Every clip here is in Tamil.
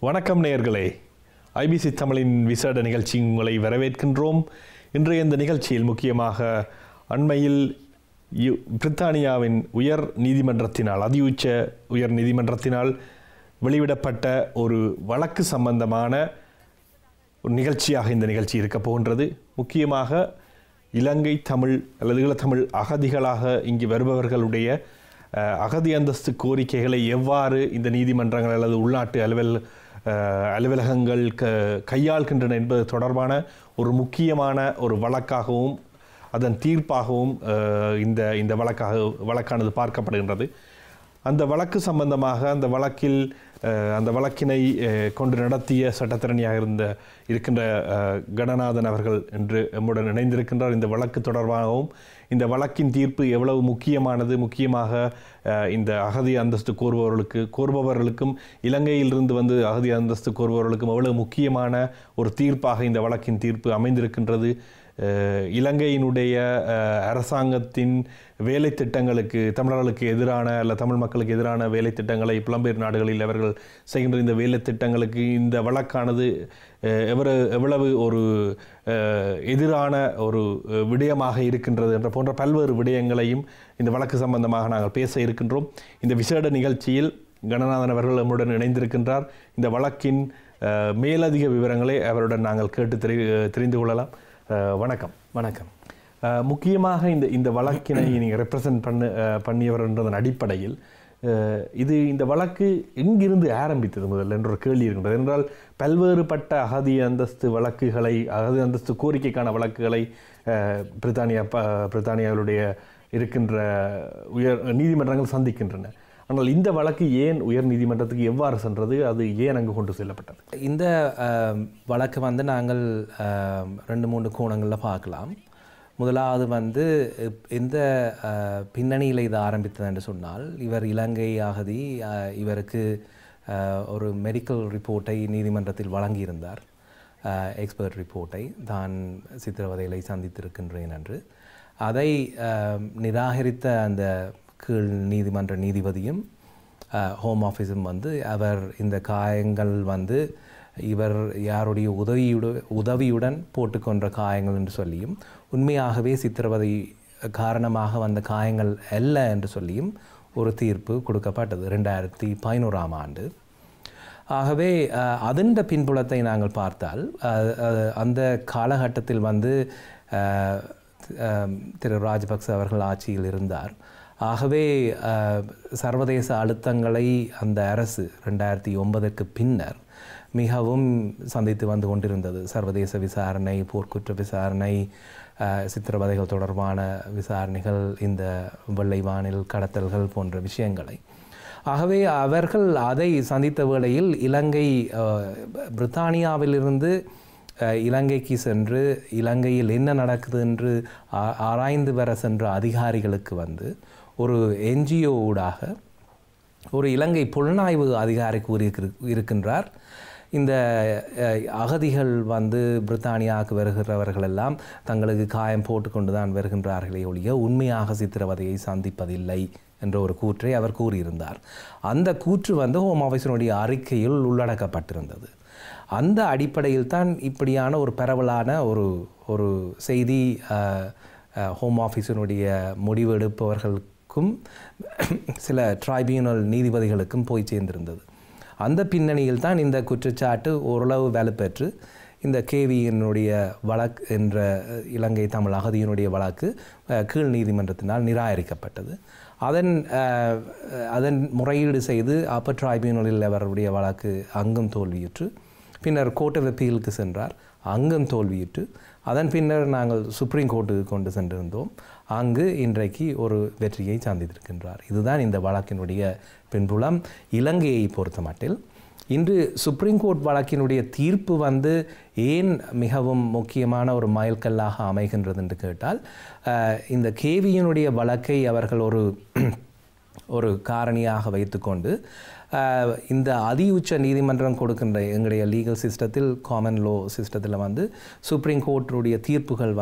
வணக்கம் நேயர்களே, ஐபிசி தமிழின் விசேட நிகழ்ச்சி உங்களை வரவேற்கின்றோம். இன்றைய இந்த நிகழ்ச்சியில் முக்கியமாக அண்மையில் பிரித்தானியாவின் உயர் நீதிமன்றத்தினால் அதிஉச்ச உயர் நீதிமன்றத்தினால் வெளியிடப்பட்ட ஒரு வழக்கு சம்பந்தமான ஒரு நிகழ்ச்சியாக இந்த நிகழ்ச்சி இருக்கப் போகின்றது. முக்கியமாக இலங்கை தமிழ் அல்லது ஈழத்தமிழ் அகதிகளாக இங்கு வருபவர்களுடைய அகதி அந்தஸ்து கோரிக்கைகளை எவ்வாறு இந்த நீதிமன்றங்கள் அல்லது உள்நாட்டு அலுவலகங்கள் கையாள்கின்றன என்பது தொடர்பான ஒரு முக்கியமான ஒரு வழக்காகவும் அதன் தீர்ப்பாகவும் இந்த வழக்கானது பார்க்கப்படுகின்றது. அந்த வழக்கு சம்பந்தமாக அந்த வழக்கினை கொண்டு நடத்திய சட்டத்தரணியாக இருக்கின்ற கணநாதன் அவர்கள் என்று நம்முடன் இணைந்திருக்கின்றார். இந்த வழக்கு தொடர்பாகவும் இந்த வழக்கின் தீர்ப்பு எவ்வளவு முக்கியமாக இந்த அகதி அந்தஸ்து கோருபவர்களுக்கும் இலங்கையிலிருந்து வந்து அகதி அந்தஸ்து கோருபவர்களுக்கும் எவ்வளவு முக்கியமான ஒரு தீர்ப்பாக இந்த வழக்கின் தீர்ப்பு அமைந்திருக்கின்றது. இலங்கையினுடைய அரசாங்கத்தின் வேலை திட்டங்களுக்கு தமிழர்களுக்கு எதிரான அல்ல தமிழ் மக்களுக்கு எதிரான வேலை திட்டங்களை புலம்பெயர் நாடுகளில் அவர்கள் செய்கின்ற இந்த வேலை திட்டங்களுக்கு இந்த வழக்கானது எவ்வளவு ஒரு எதிரான ஒரு விடயமாக இருக்கின்றது என்ற போன்ற பல்வேறு விடயங்களையும் இந்த வழக்கு சம்பந்தமாக நாங்கள் பேச இருக்கின்றோம். இந்த விசேட நிகழ்ச்சியில் கணநாதன் அவர்கள் நம்முடன் இணைந்திருக்கின்றார். இந்த வழக்கின் மேலதிக விவரங்களை அவருடன் நாங்கள் கேட்டு தெரிந்து கொள்ளலாம். வணக்கம். முக்கியமாக இந்த வழக்கினை நீங்கள் ரெப்ரசன்ட் பண்ணியவர்ன்றதன் அடிப்படையில் இந்த வழக்கு எங்கிருந்து ஆரம்பித்தது முதல்ல என்ற ஒரு கேள்வி இருக்கின்றது. என்றால் பல்வேறுபட்ட அகதி அந்தஸ்து கோரிக்கைக்கான வழக்குகளை பிரித்தானியாவுடைய இருக்கின்ற உயர் நீதிமன்றங்கள் சந்திக்கின்றன. ஆனால் இந்த வழக்கு ஏன் உயர் நீதிமன்றத்துக்கு எவ்வாறு சென்றது, அது ஏன் அங்கு கொண்டு செல்லப்பட்டது? இந்த வழக்கு நாங்கள் 2-3 கோணங்களில் பார்க்கலாம். முதலாவது எந்த பின்னணியில் இது ஆரம்பித்தது என்று சொன்னால், இவர் இலங்கை அகதி, இவருக்கு ஒரு மெடிக்கல் ரிப்போர்ட்டை நீதிமன்றத்தில் வழங்கியிருந்தார். எக்ஸ்பர்ட் ரிப்போர்ட்டை தான் சித்திரவதைகளை சந்தித்திருக்கின்றேன் என்று. அதை நிராகரித்த அந்த கீழ் நீதிமன்ற நீதிபதியும் ஹோம் ஆஃபீஸும் அவர் இந்த காயங்கள் இவர் யாருடைய உதவியுடன் போட்டுக்கொண்ட காயங்கள் என்று சொல்லியும், உண்மையாகவே சித்திரவதை காரணமாக வந்த காயங்கள் அல்ல என்று சொல்லியும் ஒரு தீர்ப்பு கொடுக்கப்பட்டது 2011ஆம் ஆண்டு. ஆகவே அதன் பின்புலத்தை நாங்கள் பார்த்தால், அந்த காலகட்டத்தில் திரு ராஜபக்ச அவர்கள் ஆட்சியில் இருந்தார். ஆகவே சர்வதேச அழுத்தங்களை அந்த அரசு 2009க்கு பின்னர் மிகவும் சந்தித்து வந்து கொண்டிருந்தது. சர்வதேச விசாரணை, போர்க்குற்ற விசாரணை, சித்திரவதைகள் தொடர்பான விசாரணைகள், இந்த வெள்ளை வானில் கடத்தல்கள் போன்ற விஷயங்களை. ஆகவே அவர்கள் அதை சந்தித்த வேளையில் பிரித்தானியாவிலிருந்து இலங்கைக்கு சென்று இலங்கையில் என்ன நடக்குது என்று ஆராய்ந்து வர சென்ற அதிகாரிகளுக்கு ஒரு NGO ஊடாக ஒரு இலங்கை புலனாய்வு அதிகாரி கூறியிருக்கின்றார், இந்த அகதிகள் பிரித்தானியாவுக்கு வருகிறவர்கள் எல்லாம் தங்களுக்கு காயம் போட்டுக்கொண்டு தான் வருகின்றார்களே ஒழிய உண்மையாக சித்திரவதையை சந்திப்பதில்லை என்ற ஒரு கூற்றை அவர் கூறியிருந்தார். அந்த கூற்று ஹோம் ஆஃபீஸினுடைய அறிக்கையில் உள்ளடக்கப்பட்டிருந்தது. அந்த அடிப்படையில் தான் இப்படியான ஒரு பரவலான ஒரு செய்தி ஹோம் ஆஃபீஸினுடைய முடிவு எடுப்பவர்களுக்கும் சில ட்ரைபியூனல் நீதிபதிகளுக்கும் போய் சேர்ந்திருந்தது. அந்த பின்னணியில் தான் இந்த குற்றச்சாட்டு ஓரளவு வலுப்பெற்று இந்த கேவியினுடைய வழக்கு என்ற இலங்கை தமிழ் அகதியினுடைய வழக்கு கீழ் நீதிமன்றத்தினால் நிராகரிக்கப்பட்டது. அதன் முறையீடு செய்து அப்பர் ட்ரைபியூனலில் அவருடைய வழக்கு அங்கும் தோல்வியுற்று, பின்னர் கோர்ட் ஆஃப் அப்பீலுக்கு சென்றார், அங்கும் தோல்வியுற்று, அதன் பின்னர் நாங்கள் சுப்ரீம் கோர்ட்டுக்கு கொண்டு சென்றிருந்தோம். அங்கு இன்றைக்கு ஒரு வெற்றியை சந்தித்திருக்கின்றார். இதுதான் இந்த வழக்கினுடைய பின்புலம். இலங்கையை பொறுத்த மட்டில் இன்று சுப்ரீம் கோர்ட் வழக்கினுடைய தீர்ப்பு ஏன் மிகவும் முக்கியமான ஒரு மைல்கல்லாக அமைகின்றது என்று கேட்டால், இந்த கேவியினுடைய வழக்கை அவர்கள் ஒரு காரணியாக வைத்துக்கொண்டு இந்த அதிஉச்ச நீதிமன்றம் கொடுக்கின்ற எங்களுடைய லீகல் சிஸ்டத்தில், காமன் லோ சிஸ்டத்தில் சுப்ரீம் கோர்ட்டுடைய தீர்ப்புகள்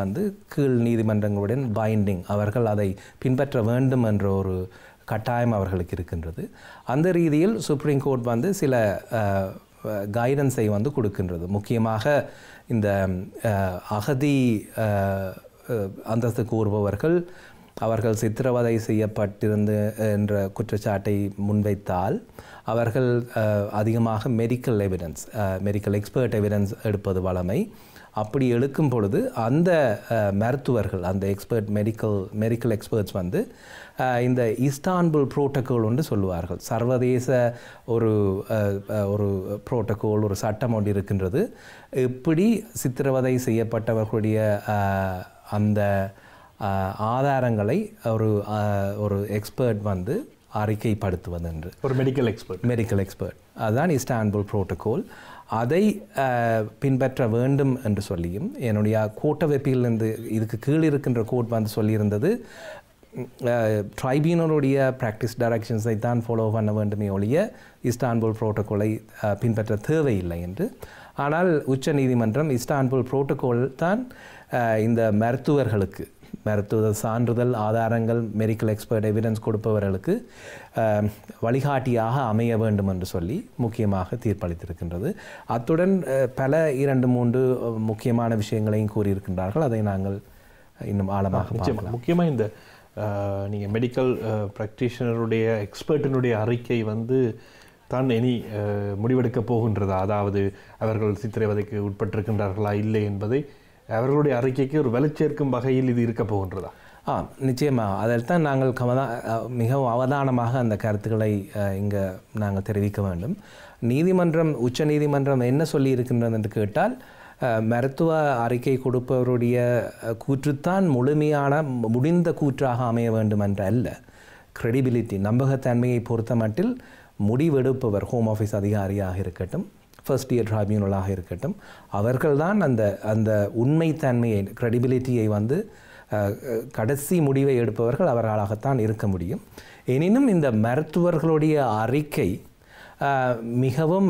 கீழ் நீதிமன்றங்களுடன் பைண்டிங், அவர்கள் அதை பின்பற்ற வேண்டும் என்ற ஒரு கட்டாயம் அவர்களுக்கு இருக்கின்றது. அந்த ரீதியில் சுப்ரீம் கோர்ட் சில கைடன்ஸை வந்து கொடுக்கின்றது. முக்கியமாக இந்த அகதி அந்தஸ்து கூறுபவர்கள் அவர்கள் சித்திரவதை செய்யப்பட்டிருந்து என்ற குற்றச்சாட்டை முன்வைத்தால் அவர்கள் அதிகமாக medical evidence, medical expert evidence எடுப்பது வழமை. அப்படி எடுக்கும் பொழுது அந்த மருத்துவர்கள், அந்த மெடிக்கல் எக்ஸ்பர்ட்ஸ் வந்து இந்த இஸ்தான்புல் புரோட்டோகால் ஒன்று சொல்லுவார்கள். சர்வதேச ஒரு புரோட்டோகால், ஒரு சட்டம் ஒன்று இருக்கின்றது. இப்படி சித்திரவதை செய்யப்பட்டவர்களுடைய அந்த ஆதாரங்களை ஒரு எக்ஸ்பர்ட் வந்து அறிக்கைப்படுத்துவது என்று, ஒரு மெடிக்கல் எக்ஸ்பர்ட் அதுதான் இஸ்தான்புல் புரோட்டோகால். அதை பின்பற்ற வேண்டும் என்று சொல்லியும் என்னுடைய கோர்ட் ஆஃப் அப்பீலிருந்து இதுக்கு கீழ் இருக்கின்ற கோர்ட் வந்து சொல்லியிருந்தது, ட்ரைபியூனலுடைய ப்ராக்டிஸ் டைரக்ஷன்ஸை தான் ஃபாலோ பண்ண வேண்டுமே ஒழிய இஸ்தான்புல் புரோட்டோகாலை பின்பற்ற தேவையில்லை என்று. ஆனால் உச்ச நீதிமன்றம் இஸ்தான்புல் புரோட்டோகால் தான் இந்த மருத்துவர்களுக்கு, மருத்துவ சான்றிதழ் ஆதாரங்கள், மெடிக்கல் எக்ஸ்பர்ட் எவிடன்ஸ் கொடுப்பவர்களுக்கு வழிகாட்டியாக அமைய வேண்டும் என்று சொல்லி முக்கியமாக தீர்ப்பளித்திருக்கின்றது. அத்துடன் பல 2-3 முக்கியமான விஷயங்களையும் கூறியிருக்கின்றார்கள். அதை நாங்கள் இன்னும் ஆழமாக பார்க்கலாம். முக்கியமாக இந்த நீங்கள் மெடிக்கல் ப்ராக்டிஷனருடைய எக்ஸ்பர்ட்டினுடைய அறிக்கை வந்து தான் இனி முடிவெடுக்கப் போகின்றதா, அதாவது அவர்கள் சித்திரவதைக்கு உட்பட்டிருக்கின்றார்களா இல்லை என்பதை அவர்களுடைய அறிக்கைக்கு ஒரு வெளிச்சேர்க்கும் வகையில் இது இருக்க போகின்றதா? நிச்சயமாக. அதில் தான் நாங்கள் மிகவும் அவதானமாக அந்த கருத்துக்களை இங்கே நாங்கள் தெரிவிக்க வேண்டும். உச்ச நீதிமன்றம் என்ன சொல்லி இருக்கின்றது என்று கேட்டால், மருத்துவ அறிக்கை கொடுப்பவருடைய கூற்றுத்தான் முழுமையான முடிந்த கூற்றாக அமைய வேண்டும் என்ற அல்ல. கிரெடிபிலிட்டி, நம்பகத்தன்மையை பொறுத்த மட்டில் முடிவெடுப்பவர் ஹோம் ஆஃபீஸ் அதிகாரியாக இருக்கட்டும், ஃபர்ஸ்ட் இயர் ட்ரைபியூனலாக இருக்கட்டும், அவர்கள்தான் அந்த உண்மைத்தன்மையை, கிரெடிபிலிட்டியை வந்து கடைசி முடிவை எடுப்பவர்கள் அவர்களாகத்தான் இருக்க முடியும். எனினும் இந்த மருத்துவர்களுடைய அறிக்கை மிகவும்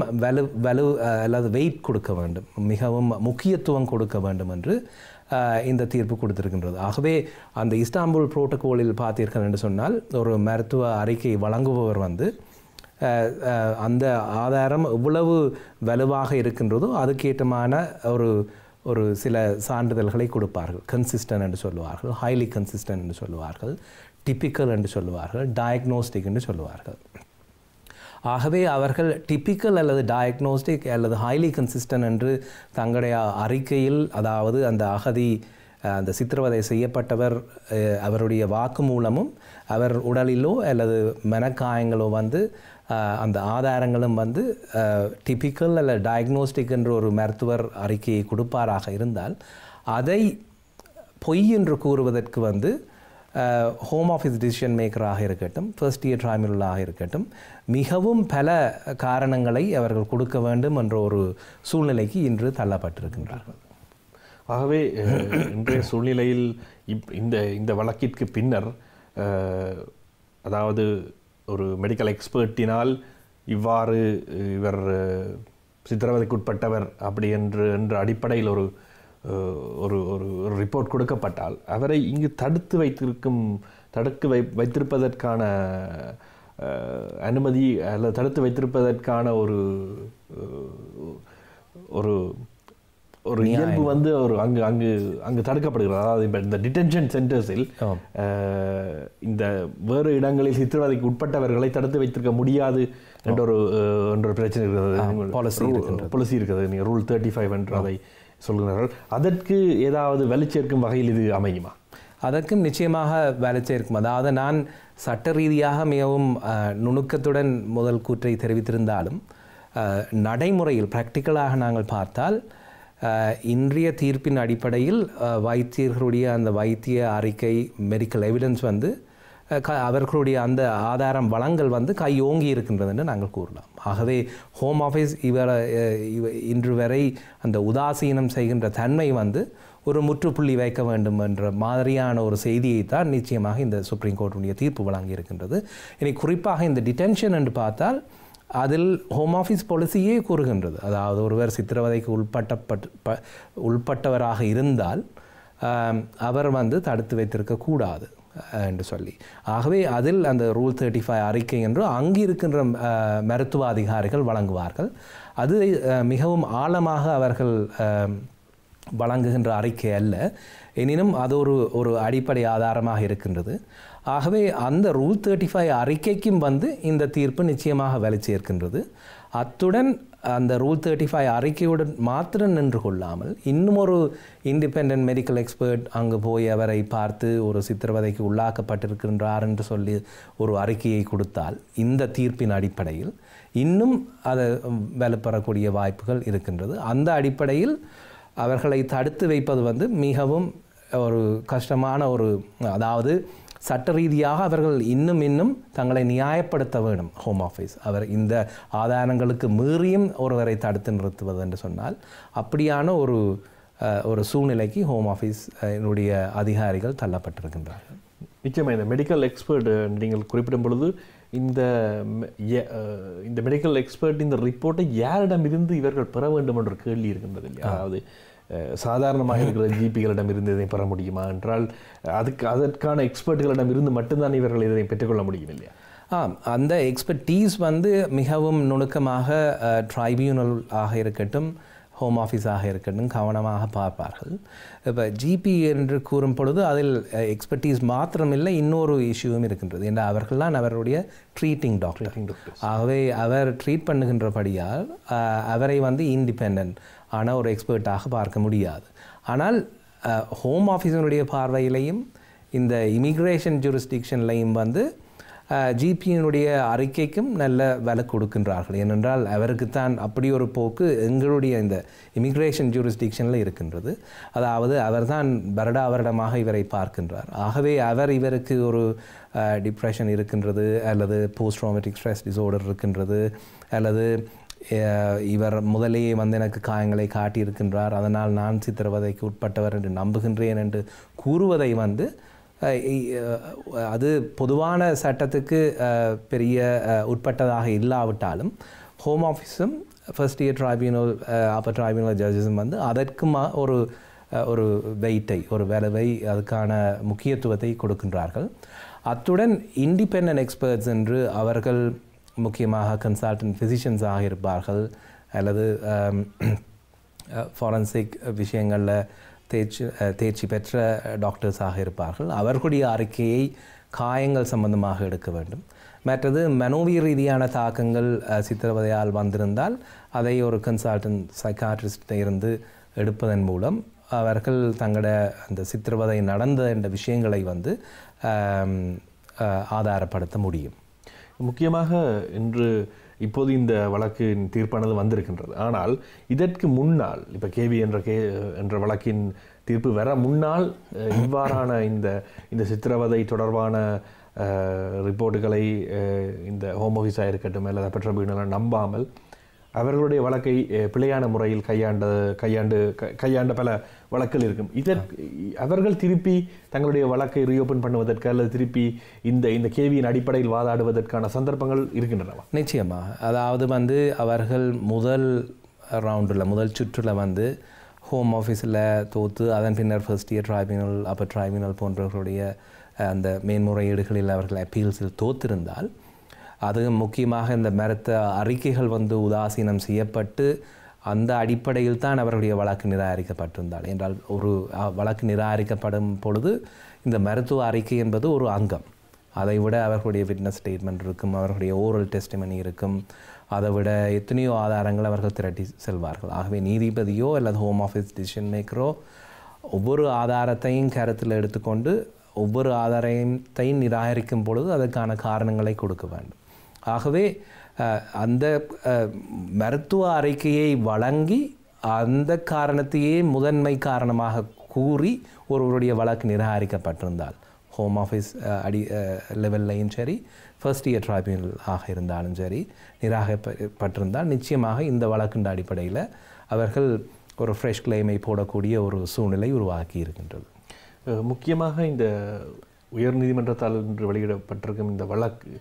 அல்லது வெயிட் கொடுக்க வேண்டும், மிகவும் முக்கியத்துவம் கொடுக்க வேண்டும் என்று இந்த தீர்ப்பு கொடுத்திருக்கின்றது. ஆகவே அந்த இஸ்தான்புல் புரோட்டோகாலில் பார்த்தீர்கள் என்று சொன்னால், ஒரு மருத்துவ அறிக்கை வழங்குபவர் வந்து அந்த ஆதாரம் எவ்வளவு வலுவாக இருக்கின்றதோ அதுக்கேற்றமான ஒரு சில சான்றிதழ்களை கொடுப்பார்கள். கன்சிஸ்டன்ட் என்று சொல்லுவார்கள், ஹைலி கன்சிஸ்டன்ட் என்று சொல்லுவார்கள், டிப்பிக்கல் என்று சொல்லுவார்கள், டயக்னோஸ்டிக் என்று சொல்லுவார்கள். ஆகவே அவர்கள் டிப்பிக்கல் அல்லது டயக்னோஸ்டிக் அல்லது ஹைலி கன்சிஸ்டன்ட் என்று தங்களுடைய அறிக்கையில், அதாவது அந்த சித்திரவதை செய்யப்பட்டவர் அவருடைய வாக்குமூலமும் அவர் உடலிலோ அல்லது மனக்காயங்களோ வந்து அந்த ஆதாரங்களும் வந்து டிப்பிக்கல் அல்லது டயக்னோஸ்டிக் என்ற ஒரு மருத்துவர் அறிக்கையை கொடுப்பாராக இருந்தால், அதை பொய் என்று கூறுவதற்கு வந்து ஹோம் ஆஃபீஸ் டிசிஷன் மேக்கராக இருக்கட்டும், ஃபர்ஸ்ட் இயர் ட்ரைபியூனலாக இருக்கட்டும், மிகவும் பல காரணங்களை அவர்கள் கொடுக்க வேண்டும் என்ற ஒரு சூழ்நிலைக்கு இன்று தள்ளப்பட்டிருக்கின்றார்கள். ஆகவே இன்றைய சூழ்நிலையில் இந்த வழக்கிற்கு பின்னர், அதாவது ஒரு மெடிக்கல் எக்ஸ்பர்ட்டினால் இவ்வாறு இவர் சித்திரவதைக்குட்பட்டவர் அப்படி என்ற அடிப்படையில் ஒரு ரிப்போர்ட் கொடுக்கப்பட்டால், அவரை இங்கு தடுத்து வைத்திருப்பதற்கான அனுமதி அல்லது தடுத்து வைத்திருப்பதற்கான ஒரு இயல்பு வந்து அங்கு தடுக்கப்படுகிறது. அதாவது இப்போ இந்த டிடென்ஷன் சென்டர்ஸில் இந்த வேறு இடங்களில் சித்திரவதைக்கு உட்பட்டவர்களை தடுத்து வைத்திருக்க முடியாது என்ற ஒரு பிரச்சனை இருக்கிறது, பாலிசி இருக்கிறது. நீங்கள் ரூல் 35 என்று அதை சொல்கிறார்கள். அதற்கு ஏதாவது வெளிச்சேர்க்கும் வகையில் இது அமையுமா? அதற்கும் நிச்சயமாக வேலை சேர்க்கும். அதாவது நான் சட்ட ரீதியாக மிகவும் நுணுக்கத்துடன் முதல் கூற்றை தெரிவித்திருந்தாலும், நடைமுறையில் ப்ராக்டிக்கலாக நாங்கள் பார்த்தால், இன்றைய தீர்ப்பின் அடிப்படையில் வைத்தியர்களுடைய அந்த வைத்திய அறிக்கை, மெடிக்கல் எவிடன்ஸ் வந்து அவர்களுடைய அந்த ஆதாரம் வளங்கள் வந்து கையோங்கி இருக்கின்றது என்று நாங்கள் கூறலாம். ஆகவே ஹோம் ஆஃபீஸ் இன்று வரை அந்த உதாசீனம் செய்கின்ற தன்மை வந்து ஒரு முற்றுப்புள்ளி வைக்க வேண்டும் என்ற மாதிரியான ஒரு செய்தியை தான் நிச்சயமாக இந்த சுப்ரீம் கோர்ட்டுடைய தீர்ப்பு வழங்கி இருக்கின்றது. இனி குறிப்பாக இந்த டிடென்ஷன் என்று பார்த்தால், அதில் ஹோம் ஆஃபீஸ் பாலிசியே கூறுகின்றது. அதாவது ஒருவர் சித்திரவதைக்கு உள்பட்டவராக இருந்தால் அவர் வந்து தடுத்து வைத்திருக்கக்கூடாது என்று சொல்லி. ஆகவே அதில் அந்த ரூல் 35 அறிக்கை என்று அங்கு இருக்கின்ற மருத்துவ அதிகாரிகள் வழங்குவார்கள். அது மிகவும் ஆழமாக அவர்கள் வழங்குகின்ற அறிக்கை அல்ல, எனினும் அது ஒரு அடிப்படை ஆதாரமாக இருக்கின்றது. ஆகவே அந்த ரூல் 35 அறிக்கைக்கும் இந்த தீர்ப்பு நிச்சயமாக வேலை சேர்க்கின்றது. அத்துடன் அந்த ரூல் 35 அறிக்கையுடன் மாத்திரம் நின்று கொள்ளாமல் இன்னும் ஒரு இண்டிபெண்டன்ட் மெடிக்கல் எக்ஸ்பர்ட் அங்கு போய் அவரை பார்த்து ஒரு சித்திரவதைக்கு உள்ளாக்கப்பட்டிருக்கின்றார் என்று சொல்லி ஒரு அறிக்கையை கொடுத்தால் இந்த தீர்ப்பின் அடிப்படையில் இன்னும் அதை வலுப்பெறக்கூடிய வாய்ப்புகள் இருக்கின்றது. அந்த அடிப்படையில் அவர்களை தடுத்து வைப்பது மிகவும் ஒரு கஷ்டமான அதாவது சட்ட ரீதியாக அவர்கள் இன்னும் தங்களை நியாயப்படுத்த வேண்டும். ஹோம் ஆஃபீஸ் அவர் இந்த ஆதாரங்களுக்கு மீறியும் ஒருவரை தடுத்து நிறுத்துவது என்று சொன்னால் அப்படியான ஒரு சூழ்நிலைக்கு ஹோம் ஆஃபீஸ் அதிகாரிகள் தள்ளப்பட்டிருக்கின்றார்கள். நிச்சயமாக இந்த மெடிக்கல் எக்ஸ்பர்ட் நீங்கள் குறிப்பிடும் பொழுது இந்த மெடிக்கல் எக்ஸ்பர்ட் இந்த ரிப்போர்ட்டை யாரிடமிருந்து இவர்கள் பெற வேண்டும் என்ற கேள்வி இருக்கின்றது இல்லையா? அதாவது சாதாரணமாக இருக்கிற ஜிபிகளிடம் இருந்து இதை பெற முடியுமா என்றால் அதற்கான எக்ஸ்பர்ட்டுகளிடம் இருந்து மட்டும்தான் இவர்கள் இதை பெற்றுக்கொள்ள முடியும் இல்லையா? அந்த எக்ஸ்பர்டீஸ் மிகவும் நுணுக்கமாக ட்ரைபியூனல் ஆக இருக்கட்டும், ஹோம் ஆஃபீஸாக இருக்கட்டும் கவனமாக பார்ப்பார்கள். இப்போ ஜிபி என்று கூறும் பொழுது அதில் எக்ஸ்பர்டீஸ் மாத்திரமில்லை, இன்னொரு இஷ்யூவும் இருக்கின்றது. ஏன்னா அவர்கள் தான் அவருடைய ட்ரீட்டிங் டாக்டர். ஆகவே அவர் ட்ரீட் பண்ணுகின்றபடியால் அவரை இண்டிபெண்டன்ட் ஆனால் ஒரு எக்ஸ்பர்ட்டாக பார்க்க முடியாது. ஆனால் ஹோம் ஆஃபீஸினுடைய பார்வையிலையும் இந்த இமிக்ரேஷன் ஜூரிஸ்டிக்ஷன்லையும் ஜிபியினுடைய அறிக்கைக்கும் நல்ல விலை கொடுக்கின்றார்கள். ஏனென்றால் அவருக்குத்தான் அப்படி ஒரு போக்கு எங்களுடைய இந்த இமிக்ரேஷன் ஜூரிஸ்டிக்ஷனில் இருக்கின்றது. அதாவது அவர்தான் வருடாவருடமாக இவரை பார்க்கின்றார். ஆகவே இவருக்கு ஒரு டிப்ரெஷன் இருக்கின்றது, அல்லது போஸ்ட் ட்ராமேட்டிக் ஸ்ட்ரெஸ் டிஸார்டர் இருக்கின்றது, அல்லது இவர் முதலேயே எனக்கு காயங்களை காட்டியிருக்கின்றார், அதனால் நான் சித்திரவதைக்கு உட்பட்டவர் என்று நம்புகின்றேன் என்று கூறுவதை அது பொதுவான சட்டத்துக்கு பெரிய உட்பட்டதாக இல்லாவிட்டாலும் ஹோம் ஆஃபீஸும் first year tribunal upper tribunal ஜட்ஜஸும் அதற்கும் ஒரு வெயிட்டை ஒரு விளைவை அதுக்கான முக்கியத்துவத்தை கொடுக்கின்றார்கள். அத்துடன் இண்டிபெண்டன்ட் எக்ஸ்பர்ட்ஸ் என்று அவர்கள் முக்கியமாக கன்சல்டன்ட் ஃபிசிஷியன்ஸாக இருப்பார்கள், அல்லது ஃபாரன்சிக் விஷயங்களில் தேர்ச்சி பெற்ற டாக்டர்ஸாக இருப்பார்கள். அவர்களுடைய அறிக்கையை காயங்கள் சம்பந்தமாக எடுக்க வேண்டும். மற்றது மனோவிய ரீதியான தாக்கங்கள் சித்திரவதையால் வந்திருந்தால் அதை ஒரு கன்சல்டன்ட் சைக்காட்ரிஸ்ட்டை இருந்து எடுப்பதன் மூலம் அவர்கள் தங்களோட அந்த சித்திரவதை நடந்த என்ற விஷயங்களை ஆதாரப்படுத்த முடியும். முக்கியமாக இன்று இப்போது இந்த வழக்கின் தீர்ப்பானது வந்திருக்கின்றது. ஆனால் இதற்கு முன்னால் இப்போ கேவி என்ற வழக்கின் தீர்ப்பு வர முன்னால் இவ்வாறான இந்த சித்திரவதை தொடர்பான ரிப்போர்ட்டுகளை இந்த ஹோம் ஆஃபீஸாக இருக்கட்டும் அல்லது பெற்ற வீடுகளை நம்பாமல் அவர்களுடைய வழக்கை பிழையான முறையில் கையாண்ட பல வழக்குகள் இருக்கும். அவர்கள் திருப்பி தங்களுடைய வழக்கை ரீஓப்பன் பண்ணுவதற்கு அல்லது திருப்பி இந்த கேவியின் அடிப்படையில் வாதாடுவதற்கான சந்தர்ப்பங்கள் இருக்கின்றனவா? நிச்சயமாக. அதாவது அவர்கள் முதல் சுற்றில் ஹோம் ஆஃபீஸில் தோற்று அதன் பின்னர் first year tribunal upper tribunal போன்றவர்களுடைய அந்த மேன்முறையீடுகளில் அவர்கள் அப்பீல்ஸில் தோற்றிருந்தால் அது முக்கியமாக இந்த மருத்த அறிக்கைகள் உதாசீனம் செய்யப்பட்டு அந்த அடிப்படையில் தான் அவர்களுடைய வழக்கு நிராகரிக்கப்பட்டிருந்தால் என்றால் ஒரு வழக்கு நிராகரிக்கப்படும் பொழுது இந்த மருத்துவ அறிக்கை என்பது ஒரு அங்கம். அதை விட அவர்களுடைய விட்னஸ் ஸ்டேட்மெண்ட் இருக்கும், அவர்களுடைய ஓரல் டெஸ்டிமனி இருக்கும், அதை விட எத்தனையோ ஆதாரங்கள் அவர்கள் திரட்டி செல்வார்கள். ஆகவே நீதிபதியோ அல்லது ஹோம் ஆஃபீஸ் டிசிஷன் மேக்கரோ ஒவ்வொரு ஆதாரத்தையும் கருத்தில் எடுத்துக்கொண்டு ஒவ்வொரு ஆதாரத்தையும் நிராகரிக்கும் பொழுது அதற்கான காரணங்களை கொடுக்க வேண்டும். ஆகவே அந்த மருத்துவ அறிக்கையை வழங்கி அந்த காரணத்தையே முதன்மை காரணமாக கூறி ஒருவருடைய வழக்கு நிராகரிக்கப்பட்டிருந்தால் ஹோம் ஆஃபீஸ் லெவல்லையும் சரி ஃபர்ஸ்ட் இயர் ட்ரைபியூனல் ஆக இருந்தாலும் சரி நிராகரிக்கப்பட்டிருந்தால் நிச்சயமாக இந்த வழக்கின் அடிப்படையில் அவர்கள் ஒரு ஃப்ரெஷ் கிளைமை போடக்கூடிய ஒரு சூழ்நிலை உருவாக்கி இருக்கின்றது. முக்கியமாக இந்த உயர்நீதிமன்றத்தால் இன்று வெளியிடப்பட்டிருக்கும் இந்த வழக்கு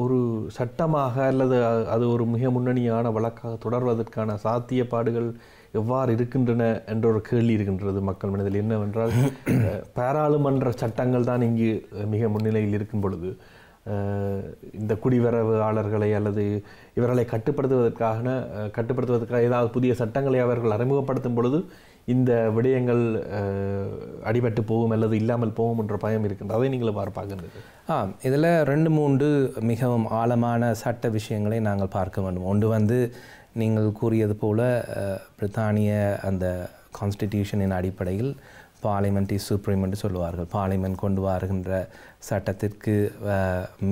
ஒரு சட்டமாக அல்லது அது ஒரு மிக முன்னணியான வழக்காக தொடர்வதற்கான சாத்தியப்பாடுகள் எவ்வாறு இருக்கின்றன என்ற ஒரு கேள்வி இருக்கின்றது மக்கள் மனதில். என்னவென்றால் பாராளுமன்ற சட்டங்கள் தான் இங்கு மிக முன்னிலையில் இருக்கும் பொழுது இந்த குடிவரவாளர்களை அல்லது இவர்களை கட்டுப்படுத்துவதற்காக ஏதாவது புதிய சட்டங்களை அவர்கள் அறிமுகப்படுத்தும் பொழுது இந்த விடயங்கள் அடிபட்டு போகும் அல்லது இல்லாமல் போகும் என்ற பயம் இருக்கின்றது. அதை நீங்கள் பார்க்கின்றது. இதில் 2-3 மிகவும் ஆழமான சட்ட விஷயங்களை நாங்கள் பார்க்க வேண்டும். ஒன்று நீங்கள் கூறியது போல பிரித்தானிய அந்த கான்ஸ்டிடியூஷனின் அடிப்படையில் பார்லிமெண்ட் இஸ் சுப்ரீம் என்று சொல்லுவார்கள். பார்லிமெண்ட் கொண்டு வருகின்ற சட்டத்திற்கு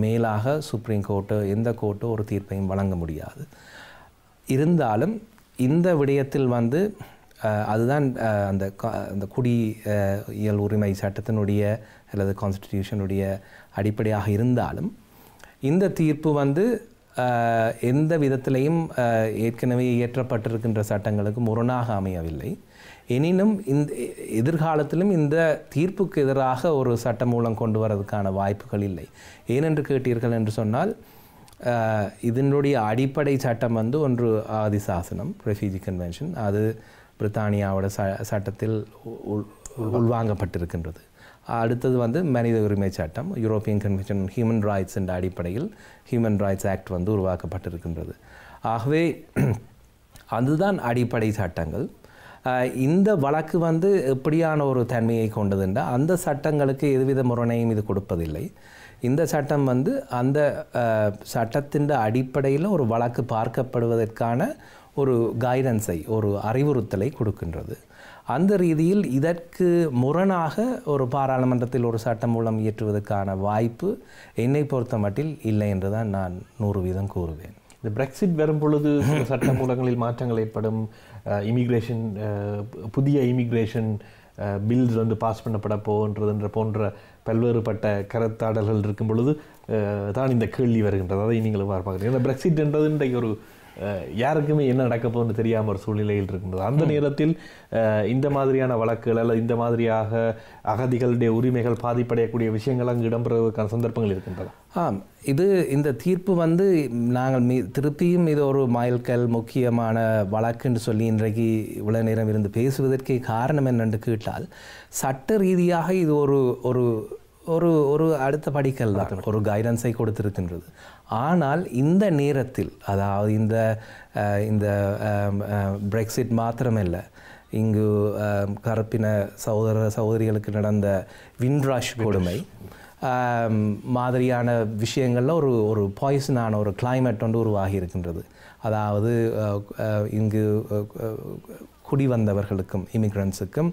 மேலாக சுப்ரீம் கோர்ட்டு எந்த கோர்ட்டோ ஒரு தீர்ப்பையும் வழங்க முடியாது. இருந்தாலும் இந்த விடயத்தில் அதுதான் அந்த குடியியல் உரிமை சட்டத்தினுடைய அல்லது கான்ஸ்டிடியூஷனுடைய அடிப்படையாக இருந்தாலும் இந்த தீர்ப்பு எந்த விதத்திலையும் ஏற்கனவே இயற்றப்பட்டிருக்கின்ற சட்டங்களுக்கு முரணாக அமையவில்லை. எனினும் இந்த எதிர்காலத்திலும் இந்த தீர்ப்புக்கு எதிராக ஒரு சட்டம் மூலம் கொண்டு வரதுக்கான வாய்ப்புகள் இல்லை. ஏனென்று கேட்டீர்கள் என்று சொன்னால் இதனுடைய அடிப்படை சட்டம் ஒன்று ஆதி சாசனம், ரெஃப்யூஜி கன்வென்ஷன். அது பிரித்தானியாவோட சட்டத்தில் உள்வாங்கப்பட்டிருக்கின்றது. அடுத்தது மனித உரிமை சட்டம், யூரோப்பியன் கன்வென்ஷன் ஹியூமன் ரைட்ஸ் என்ற அடிப்படையில் ஹியூமன் ரைட்ஸ் ஆக்ட் உருவாக்கப்பட்டிருக்கின்றது. ஆகவே அதுதான் அடிப்படை சட்டங்கள். இந்த வழக்கு எப்படியான ஒரு தன்மையை கொண்டதுன்றால் அந்த சட்டங்களுக்கு எதுவித முரணையும் இது கொடுப்பதில்லை. இந்த சட்டம் அந்த சட்டத்தின் அடிப்படையில் ஒரு வழக்கு பார்க்கப்படுவதற்கான ஒரு கைடன்ஸை, ஒரு அறிவுறுத்தலை கொடுக்கின்றது. அந்த ரீதியில் இதற்கு முரணாக ஒரு பாராளுமன்றத்தில் ஒரு சட்டம் மூலம் இயற்றுவதற்கான வாய்ப்பு என்னை பொறுத்த மட்டில் இல்லை என்று தான் நான் 100% கூறுவேன். இந்த பிரெக்சிட் வரும் பொழுது சட்ட மூலங்களில் மாற்றங்கள் ஏற்படும், இமிக்ரேஷன் புதிய இமிக்ரேஷன் பில்ஸ் பாஸ் பண்ணப்பட போன்ற பல்வேறுபட்ட கருத்தாடல்கள் இருக்கும் பொழுது தான் இந்த கேள்வி வருகின்றது. அதை நீங்களும் பார்ப்பாங்க. ஏன்னா பிரெக்சிட் என்றது இன்றைக்கு ஒரு யாருக்குமே என்ன நடக்க போகுன்னு தெரியாமல் ஒரு சூழ்நிலையில் இருக்கின்றது. அந்த நேரத்தில் இந்த மாதிரியான வழக்குகள் அல்லது இந்த மாதிரியாக அகதிகளுடைய உரிமைகள் பாதிப்படையக்கூடிய விஷயங்கள் அங்கு இடம்பெறுவதற்கான சந்தர்ப்பங்கள் இருக்கின்றன. இந்த தீர்ப்பு நாங்கள் திருப்பியும் இது ஒரு மைல்கல் முக்கியமான வழக்குன்னு சொல்லி இன்றைக்கு இவ்வளோ நேரம் இருந்து பேசுவதற்கு காரணம் என்னென்று கேட்டால், சட்ட ரீதியாக இது ஒரு ஒரு ஒரு ஒரு அடுத்த படிக்கல் தான், ஒரு கைடன்ஸை கொடுத்திருக்கின்றது. ஆனால் இந்த நேரத்தில், அதாவது இந்த பிரெக்சிட் மாத்திரமல்ல, இங்கு கருப்பின சகோதரிகளுக்கு நடந்த விண்ட்ரஷ் கொடுமை மாதிரியான விஷயங்களில் ஒரு பாய்சனான ஒரு கிளைமேட் உருவாகி இருக்கின்றது. அதாவது இங்கு குடி வந்தவர்களுக்கும் இமிக்ரன்ஸுக்கும்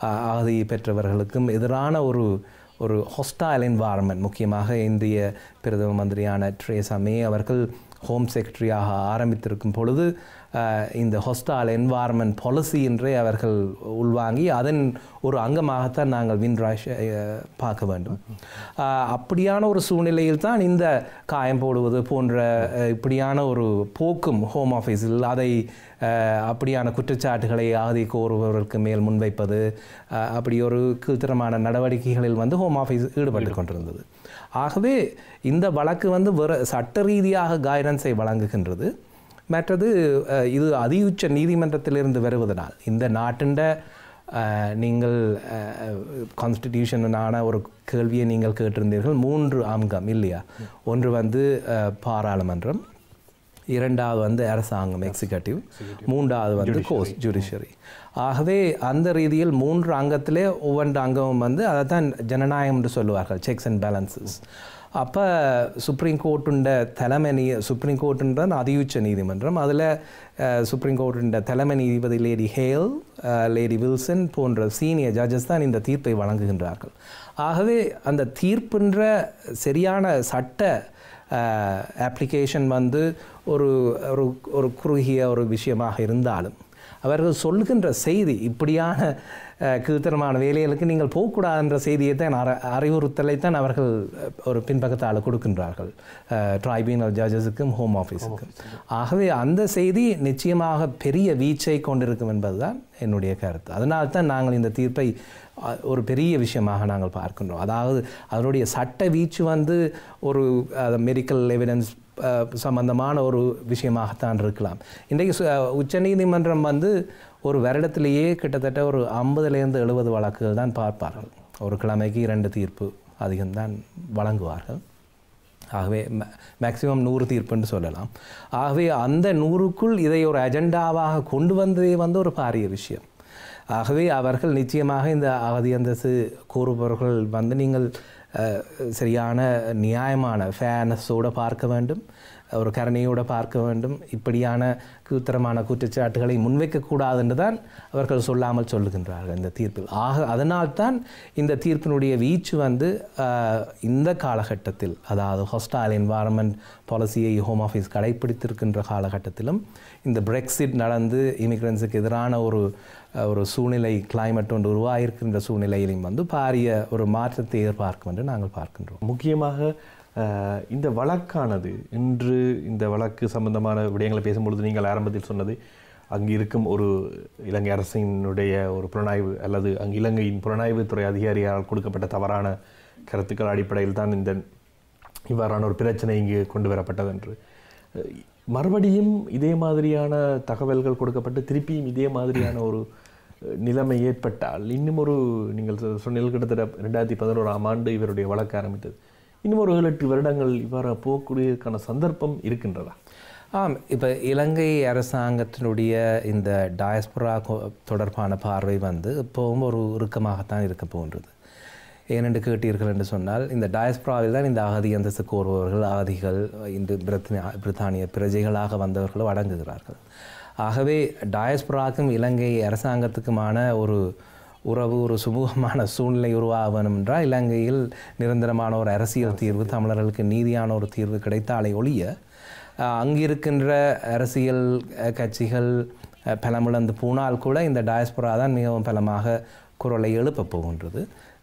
அகதி பெற்றவர்களுக்கும் எதிரான ஒரு ஹாஸ்டைல் என்வாரன்மெண்ட். முக்கியமாக இந்திய பிரதம மந்திரியான தெரேசா மே அவர்கள் ஹோம் செக்ரட்டரியாக ஆரம்பித்திருக்கும் பொழுது இந்த ஹாஸ்டைல் என்வாரன்மெண்ட் பாலிசி என்றே அவர்கள் உள்வாங்கி அதன் ஒரு அங்கமாகத்தான் நாங்கள் விண்ட்ரஷ் பார்க்க வேண்டும். அப்படியான ஒரு சூழ்நிலையில் தான் இந்த காயம் போடுவது போன்ற இப்படியான ஒரு போக்கும் ஹோம் ஆஃபீஸில் அதை அப்படியான குற்றச்சாட்டுகளை ஆதி கோருபவர்களுக்கு மேல் முன்வைப்பது, அப்படி ஒரு கீழ்த்தரமான நடவடிக்கைகளில் ஹோம் ஆஃபீஸ் ஈடுபட்டு கொண்டிருந்தது. ஆகவே இந்த வழக்கு வேறு சட்ட ரீதியாக கைடன்ஸை வழங்குகின்றது. மற்றது இது அதியுச்ச நீதிமன்றத்திலிருந்து வருவதனால் இந்த நாட்டின் நீங்கள் கான்ஸ்டிடியூஷனான ஒரு கேள்வியை நீங்கள் கேட்டிருந்தீர்கள். 3 அங்கம் இல்லையா? ஒன்று பாராளுமன்றம், இரண்டாவது அரசாங்கம் எக்ஸிகூட்டிவ், மூன்றாவது கோர்ட் ஜுடிஷரி. ஆகவே அந்த ரீதியில் 3 அங்கத்திலே ஒவ்வொரு அங்கமும் அதை தான் ஜனநாயகம் என்று சொல்லுவார்கள், செக்ஸ் அண்ட் பேலன்சஸ். அப்போ சுப்ரீம் சுப்ரீம் கோர்ட்டுன்றது அதியுச்ச நீதிமன்றம். அதில் சுப்ரீம் கோர்ட்டின் தலைமை நீதிபதி லேடி ஹேல், லேடி வில்சன் போன்ற சீனியர் ஜட்ஜஸ் தான் இந்த தீர்ப்பை வழங்குகின்றார்கள். ஆகவே அந்த தீர்ப்புன்ற சரியான சட்ட அப்ளிகேஷன் ஒரு ஒரு குறுகிய ஒரு விஷயமாக இருந்தாலும் அவர்கள் சொல்கின்ற செய்தி இப்படியான கீழ்த்தரமான வேலைகளுக்கு நீங்கள் போகக்கூடாதுன்ற செய்தியை தான் அறிவுறுத்தலைத்தான் அவர்கள் ஒரு பின்பக்கத்தால் கொடுக்கின்றார்கள் ட்ரைபியூனல் ஜட்ஜஸுக்கும் ஹோம் ஆஃபீஸுக்கும். ஆகவே அந்த செய்தி நிச்சயமாக பெரிய வீச்சை கொண்டிருக்கும் என்பதுதான் என்னுடைய கருத்து. அதனால்தான் நாங்கள் இந்த தீர்ப்பை ஒரு பெரிய விஷயமாக நாங்கள் பார்க்கின்றோம். அதாவது அதனுடைய சட்ட வீச்சு ஒரு மெடிக்கல் எவிடன்ஸ் சம்பந்தமான ஒரு விஷயமாகத்தான் இருக்கலாம். இன்றைக்கு உச்சநீதிமன்றம் ஒரு வருடத்திலேயே கிட்டத்தட்ட ஒரு 50-70 வழக்குகள் தான் பார்ப்பார்கள். ஒரு கிழமைக்கு 2 தீர்ப்பு அதிகம்தான் வழங்குவார்கள். ஆகவே மேக்சிமம் 100 தீர்ப்புன்னு சொல்லலாம். ஆகவே அந்த 100க்குள் இதை ஒரு அஜெண்டாவாக கொண்டு வந்ததே வந்து ஒரு பாரிய விஷயம். ஆகவே அவர்கள் நிச்சயமாக இந்த அகதி அந்தஸ்து கோருபவர்கள் வந்து நீங்கள் சரியான நியாயமான ஃபேர்னஸோடு பார்க்க வேண்டும், ஒரு கருணையோடு பார்க்க வேண்டும். இப்படியான கீழ்த்தரமான குற்றச்சாட்டுகளை முன்வைக்கக்கூடாது என்று தான் அவர்கள் சொல்லாமல் சொல்லுகின்றார்கள் இந்த தீர்ப்பில். அதனால்தான் இந்த தீர்ப்பினுடைய வீச்சு வந்து இந்த காலகட்டத்தில், அதாவது ஹாஸ்டைல் என்வாரன்மெண்ட் பாலிசியை ஹோம் ஆஃபீஸ் கடைப்பிடித்திருக்கின்ற காலகட்டத்திலும் இந்த பிரெக்சிட் நடந்து இமிக்ரெண்ட்ஸுக்கு எதிரான ஒரு சூழ்நிலை கிளைமேட் ஒன்று உருவாகியிருக்கின்ற சூழ்நிலையிலும் வந்து பாரிய ஒரு மாற்றத்தை எதிர்பார்க்கும் என்று நாங்கள் பார்க்கின்றோம். முக்கியமாக இந்த வழக்கானது இன்று இந்த வழக்கு சம்பந்தமான விடயங்களை பேசும்பொழுது நீங்கள் ஆரம்பத்தில் சொன்னது அங்கு இருக்கும் ஒரு இலங்கை அரசினுடைய ஒரு புலனாய்வு அல்லது அங்கு இலங்கையின் புலனாய்வு துறை அதிகாரியால் கொடுக்கப்பட்ட தவறான கருத்துக்கள் அடிப்படையில் தான் இவ்வாறான ஒரு பிரச்சனை இங்கு கொண்டு வரப்பட்டது என்று. மறுபடியும் இதே மாதிரியான தகவல்கள் கொடுக்கப்பட்டு திருப்பியும் இதே மாதிரியான ஒரு நிலைமை ஏற்பட்டால் இன்னும் ஒரு நீங்கள் சொன்னீர்கள் கிட்டத்தட்ட 2011ஆம் ஆண்டு இவருடைய வழக்கு ஆரம்பித்தது, இன்னும் ஒரு 7-8 வருடங்கள் இவ்வாறு போகக்கூடியதற்கான சந்தர்ப்பம் இருக்கின்றதா? இப்போ இலங்கை அரசாங்கத்தினுடைய இந்த டயஸ்போரா தொடர்பான பார்வை வந்து இப்போவும் ஒரு இறுக்கமாகத்தான் இருக்க போன்றது. ஏனென்று கேட்டீர்கள் என்று சொன்னால், இந்த டயஸ்போராவில் தான் இந்த அகதி அந்தஸ்து கோருபவர்கள், அகதிகள், இந்த பிரித்தானிய பிரஜைகளாக வந்தவர்களும் அடங்குகிறார்கள். ஆகவே டயஸ்போராக்கும் இலங்கை அரசாங்கத்துக்குமான ஒரு உறவு, ஒரு சுமூகமான சூழ்நிலை உருவாக வேணும் என்றால் இலங்கையில் நிரந்தரமான ஒரு அரசியல் தீர்வு, தமிழர்களுக்கு நீதியான ஒரு தீர்வு கிடைத்தாலே ஒழிய அங்கிருக்கின்ற அரசியல் கட்சிகள் பலமிழந்து போனால் கூட இந்த டயஸ்போரா தான் மிகவும் பலமாக குரலை எழுப்பப் போகின்றது,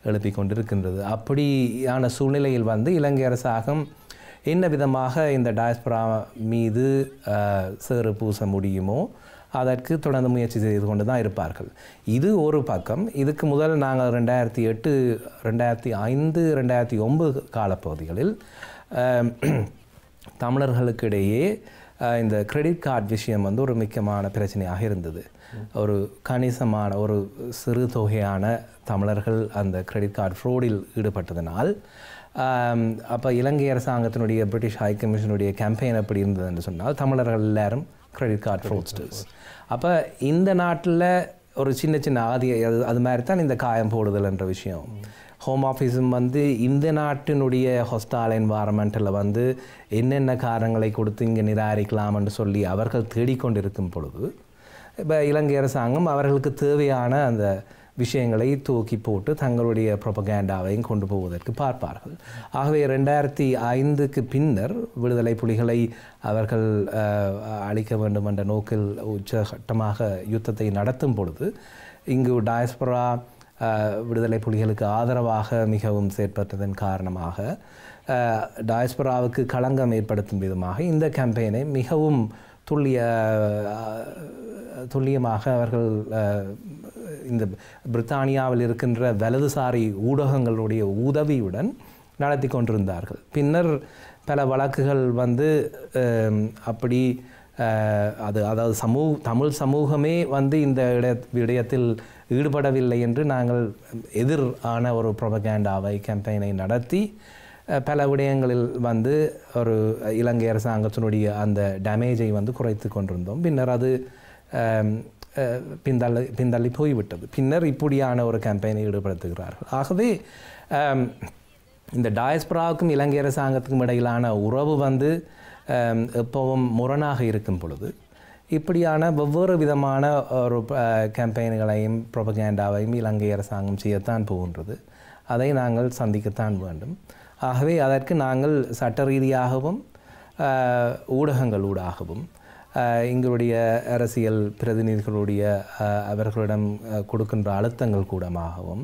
எழுப்பி கொண்டிருக்கின்றது. அப்படியான சூழ்நிலையில் வந்து இலங்கை அரசாங்கம் என்ன விதமாக இந்த டயஸ்போரா மீது சேறு பூச முடியுமோ அதற்கு தொடர்ந்து முயற்சி செய்து கொண்டு தான் இருப்பார்கள். இது ஒரு பக்கம். இதுக்கு முதல் நாங்கள் 2008, 2005, 2009 காலப்பகுதிகளில் தமிழர்களுக்கிடையே இந்த கிரெடிட் கார்டு விஷயம் வந்து ஒரு முக்கியமான பிரச்சனையாக இருந்தது. ஒரு கணிசமான ஒரு சிறு தொகையான தமிழர்கள் அந்த கிரெடிட் கார்டு ஃப்ரோடில் ஈடுபட்டதனால் அப்போ இலங்கை அரசாங்கத்தினுடைய பிரிட்டிஷ் ஹை கமிஷனுடைய கேம்பெயின் எப்படி இருந்தது என்று சொன்னால், தமிழர்கள் எல்லாரும் கிரெடிட் கார்டு ஃப்ராட்ஸ்டர்ஸ். அப்போ இந்த நாட்டில் ஒரு சின்ன சின்ன அது மாதிரி தான் இந்த காயம் போடுதல் என்ற விஷயம். ஹோம் ஆஃபீஸும் வந்து இந்த நாட்டினுடைய ஹாஸ்டைல் என்வாரன்மெண்ட்டில் வந்து என்னென்ன காரணங்களை கொடுத்து இங்கே நிராகரிக்கலாம்னு சொல்லி அவர்கள் தேடிக்கொண்டிருக்கும் பொழுது இப்போ இலங்கை அரசாங்கம் அவர்களுக்கு தேவையான அந்த விஷயங்களை தூக்கி போட்டு தங்களுடைய ப்ரொபகேண்டாவையும் கொண்டு போவதற்கு பார்ப்பார்கள். ஆகவே 2005க்கு பின்னர் விடுதலை புலிகளை அவர்கள் அழிக்க வேண்டும் என்ற நோக்கில் உச்சகட்டமாக யுத்தத்தை நடத்தும் பொழுது இங்கு டயஸ்போரா விடுதலை புலிகளுக்கு ஆதரவாக மிகவும் செயற்பட்டதன் காரணமாக டயஸ்போராவுக்கு களங்கம் ஏற்படுத்தும் விதமாக இந்த கேம்பெயினை மிகவும் துல்லியமாக அவர்கள் இந்த பிரித்தானியாவில் இருக்கின்ற வலதுசாரி ஊடகங்களுடைய உதவியுடன் நடத்தி கொண்டிருந்தார்கள். பின்னர் பல வழக்குகள் வந்து அப்படி அதாவது தமிழ் சமூகமே வந்து இந்த விடயத்தில் ஈடுபடவில்லை என்று நாங்கள் எதிர் ஆன ஒரு ப்ரொபகேண்டாவை கேம்பெயினை நடத்தி பல விடயங்களில் வந்து ஒரு இலங்கை அரசாங்கத்தினுடைய அந்த டேமேஜை வந்து குறைத்து கொண்டிருந்தோம். பின்னர் அது பின்தள்ளி போய்விட்டது. பின்னர் இப்படியான ஒரு கேம்பெயினை ஈடுபடுத்துகிறார்கள். ஆகவே இந்த டயஸ்போராவுக்கும் இலங்கை அரசாங்கத்துக்கும் இடையிலான உறவு வந்து எப்பவும் முரணாக இருக்கும் பொழுது இப்படியான வெவ்வேறு விதமான ஒரு கேம்பெயின்களையும் ப்ரொபகேண்டாவையும் இலங்கை அரசாங்கம் செய்யத்தான் போகின்றது. அதை நாங்கள் சந்திக்கத்தான் வேண்டும். ஆகவே அதற்கு நாங்கள் சட்ட ரீதியாகவும் ஊடகங்களூடாகவும் எங்களுடைய அரசியல் பிரதிநிதிகளுடைய அவர்களிடம் கொடுக்கின்ற அழுத்தங்கள் கூடமாகவும்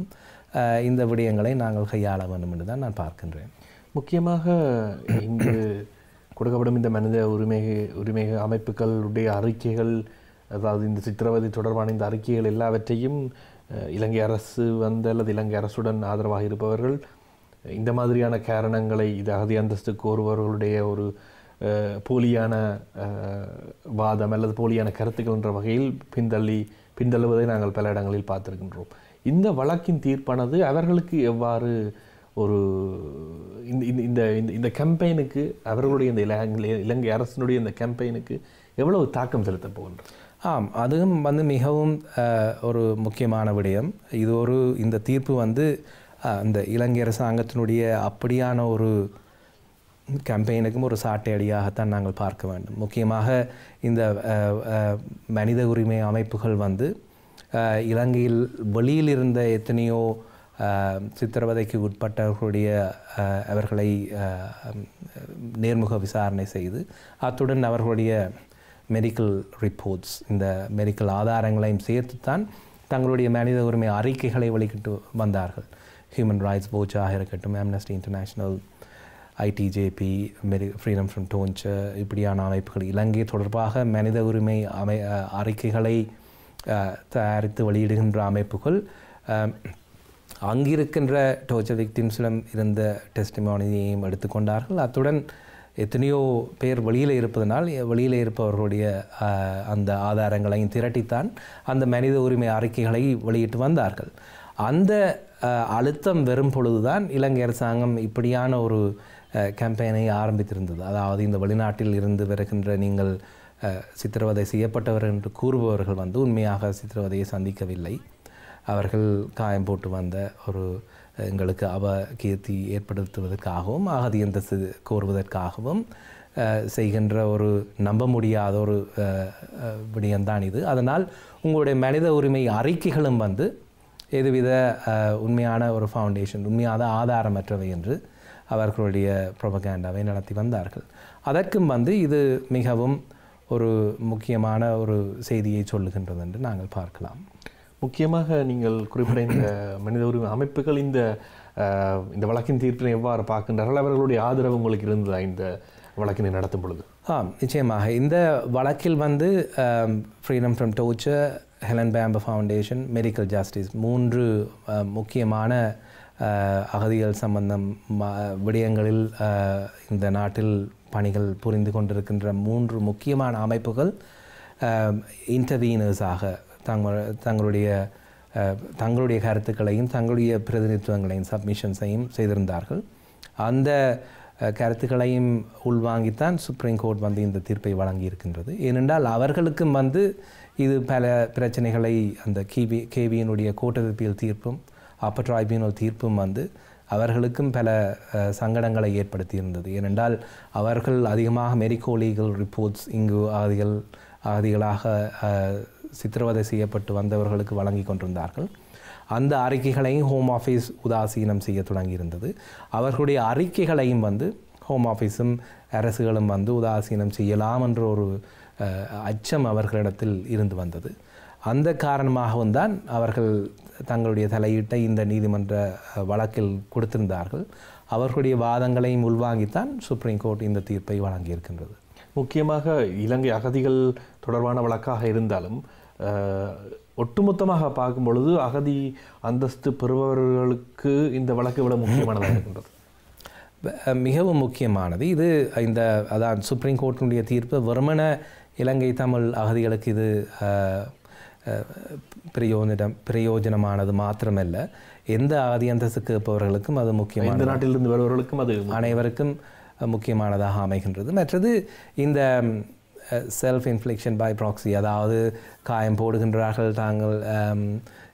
இந்த விடயங்களை நாங்கள் கையாள வேண்டும் என்று தான் நான் பார்க்கின்றேன். முக்கியமாக இங்கு கொடுக்கப்படும் இந்த மனித உரிமை அமைப்புகளுடைய அறிக்கைகள், அதாவது இந்த சித்திரவதை தொடர்பான இந்த அறிக்கைகள் எல்லாவற்றையும் இலங்கை அரசு அல்லது இலங்கை அரசுடன் ஆதரவாக இருப்பவர்கள் இந்த மாதிரியான காரணங்களை, இது அகதி அந்தஸ்து கோருபவர்களுடைய ஒரு போலியான வாதம் அல்லது போலியான கருத்துக்கள் என்ற வகையில் பின்தள்ளுவதை நாங்கள் பல இடங்களில் பார்த்திருக்கின்றோம். இந்த வழக்கின் தீர்ப்பானது அவர்களுக்கு எவ்வாறு ஒரு இந்த கேம்பெயினுக்கு அவர்களுடைய இந்த இலங்கை அரசினுடைய இந்த கேம்பெயினுக்கு எவ்வளவு தாக்கம் செலுத்த போகின்றது? ஆம், அதுவும் மிகவும் ஒரு முக்கியமான விடயம். இது இந்த தீர்ப்பு இந்த இலங்கை அரசாங்கத்தினுடைய அப்படியான ஒரு கேம்பெயினுக்கும் ஒரு சாட்டை அடியாகத்தான் நாங்கள் பார்க்க வேண்டும். முக்கியமாக இந்த மனித உரிமை அமைப்புகள் இலங்கையில் வெளியில் இருந்த எத்தனையோ சித்திரவதைக்கு உட்பட்டவர்களுடைய அவர்களை நேர்முக விசாரணை செய்து அத்துடன் அவர்களுடைய மெடிக்கல் ரிப்போர்ட்ஸ், இந்த மெடிக்கல் ஆதாரங்களையும் சேர்த்துத்தான் தங்களுடைய மனித உரிமை அறிக்கைகளை வெளியிட்டு வந்தார்கள். ஹியூமன் ரைட்ஸ் வாட்சாக இருக்கட்டும், Amnesty international, ஐடிஜேபி, freedom from torture, இப்படியான அமைப்புகள் இலங்கை தொடர்பாக மனித உரிமை அறிக்கைகளை தயாரித்து வெளியிடுகின்ற அமைப்புகள் அங்கிருக்கின்ற டோர்ச்சர் விக்டிம்ஸிடம் இருந்த டெஸ்டிமோனியையும் எடுத்துக்கொண்டார்கள். அத்துடன் எத்தனையோ பேர் வெளியில் இருப்பதனால் வெளியில் இருப்பவர்களுடைய அந்த ஆதாரங்களையும் திரட்டித்தான் அந்த மனித உரிமை அறிக்கைகளை வெளியிட்டு வந்தார்கள். அந்த அழுத்தம் வரும் பொழுதுதான் இலங்கை அரசாங்கம் இப்படியான ஒரு கேம்பெயினை ஆரம்பித்திருந்தது. அதாவது இந்த வெளிநாட்டில் இருந்து வருகின்ற நீங்கள் சித்திரவதை செய்யப்பட்டவர் என்று கூறுபவர்கள் உண்மையாக சித்திரவதையை சந்திக்கவில்லை, அவர்கள் காயம் போட்டு வந்த ஒரு எங்களுக்கு அபகீர்த்தி ஏற்படுத்துவதற்காகவும் அகதி அந்தஸ்து கோருவதற்காகவும் செய்கின்ற ஒரு நம்ப முடியாத ஒரு விடயம்தான் இது. அதனால் உங்களுடைய மனித உரிமை அறிக்கைகளும் எதுவித உண்மையான ஒரு ஃபவுண்டேஷன், உண்மையான ஆதாரமற்றவை என்று அவர்களுடைய ப்ரொபகேண்டாவை நடத்தி வந்தார்கள். அதற்கும் இது மிகவும் ஒரு முக்கியமான ஒரு செய்தியை சொல்லுகின்றது என்று நாங்கள் பார்க்கலாம். முக்கியமாக நீங்கள் குறிப்பிட்ட இந்த மனித உரிமை அமைப்புகள் இந்த வழக்கின் தீர்ப்பினை எவ்வாறு பார்க்கின்றார்கள்? அவர்களுடைய ஆதரவு உங்களுக்கு இருந்ததா இந்த வழக்கினை நடத்தும் பொழுது? நிச்சயமாக. இந்த வழக்கில் freedom from torture, Helen Bamber foundation, medical justice, 3 முக்கியமான அகதிகள் சம்பந்தம் விடயங்களில் இந்த நாட்டில் பணிகள் புரிந்து கொண்டிருக்கின்ற 3 முக்கியமான அமைப்புகள் இன்டர்வீனர்ஸாக தங்களுடைய கருத்துக்களையும் தங்களுடைய பிரதிநிதித்துவங்களையும் சப்மிஷன்ஸையும் செய்திருந்தார்கள். அந்த கருத்துக்களையும் உள்வாங்கித்தான் சுப்ரீம் கோர்ட் இந்த தீர்ப்பை வழங்கியிருக்கின்றது. ஏனென்றால் அவர்களுக்கும் இது பல பிரச்சனைகளை அந்த கேவியினுடைய கோர்ட் ஆஃப் அப்பீல் தீர்ப்பும் அப்பர் ட்ரைபியூனல் தீர்ப்பும் அவர்களுக்கும் பல சங்கடங்களை ஏற்படுத்தியிருந்தது. ஏனென்றால் அவர்கள் அதிகமாக மெடிக்கோ லீகல் ரிப்போர்ட்ஸ் இங்கு அகதிகளாக சித்திரவதை செய்யப்பட்டு வந்தவர்களுக்கு வழங்கி கொண்டிருந்தார்கள். அந்த அறிக்கைகளையும் ஹோம் ஆஃபீஸ் உதாசீனம் செய்ய தொடங்கியிருந்தது. அவர்களுடைய அறிக்கைகளையும் ஹோம் ஆஃபீஸும் அரசுகளும் உதாசீனம் செய்யலாம் என்ற ஒரு அச்சம் அவர்களிடத்தில் இருந்து வந்தது. அந்த காரணமாகவும் தான் அவர்கள் தங்களுடைய தலையீட்டை இந்த நீதிமன்ற வழக்கில் கொடுத்திருந்தார்கள். அவர்களுடைய வாதங்களையும் உள்வாங்கித்தான் சுப்ரீம் கோர்ட் இந்த தீர்ப்பை வழங்கியிருக்கின்றது. முக்கியமாக இலங்கை அகதிகள் தொடர்பான வழக்காக இருந்தாலும் ஒட்டுமொத்தமாக பார்க்கும் பொழுது அகதி அந்தஸ்து பெறுபவர்களுக்கு இந்த வழக்கு விட முக்கியமானதாக இருக்கின்றது. மிகவும் முக்கியமானது இது. அதான் சுப்ரீம் கோர்ட்டினுடைய தீர்ப்பு வெறுமன இலங்கை தமிழ் அகதிகளுக்கு இது பிரயோஜனமானது மாத்திரமல்ல, எந்த அகதி அந்தஸ்து கேட்பவர்களுக்கும் அது முக்கியமான, இந்த நாட்டிலிருந்து வருபவர்களுக்கும் அது அனைவருக்கும் முக்கியமானதாக அமைகின்றது. மற்றது இந்த செல்ஃப் இன்ஃப்ளிக்ஷன் பை ப்ராக்ஸி, அதாவது காயம் போடுகின்றார்கள், தாங்கள்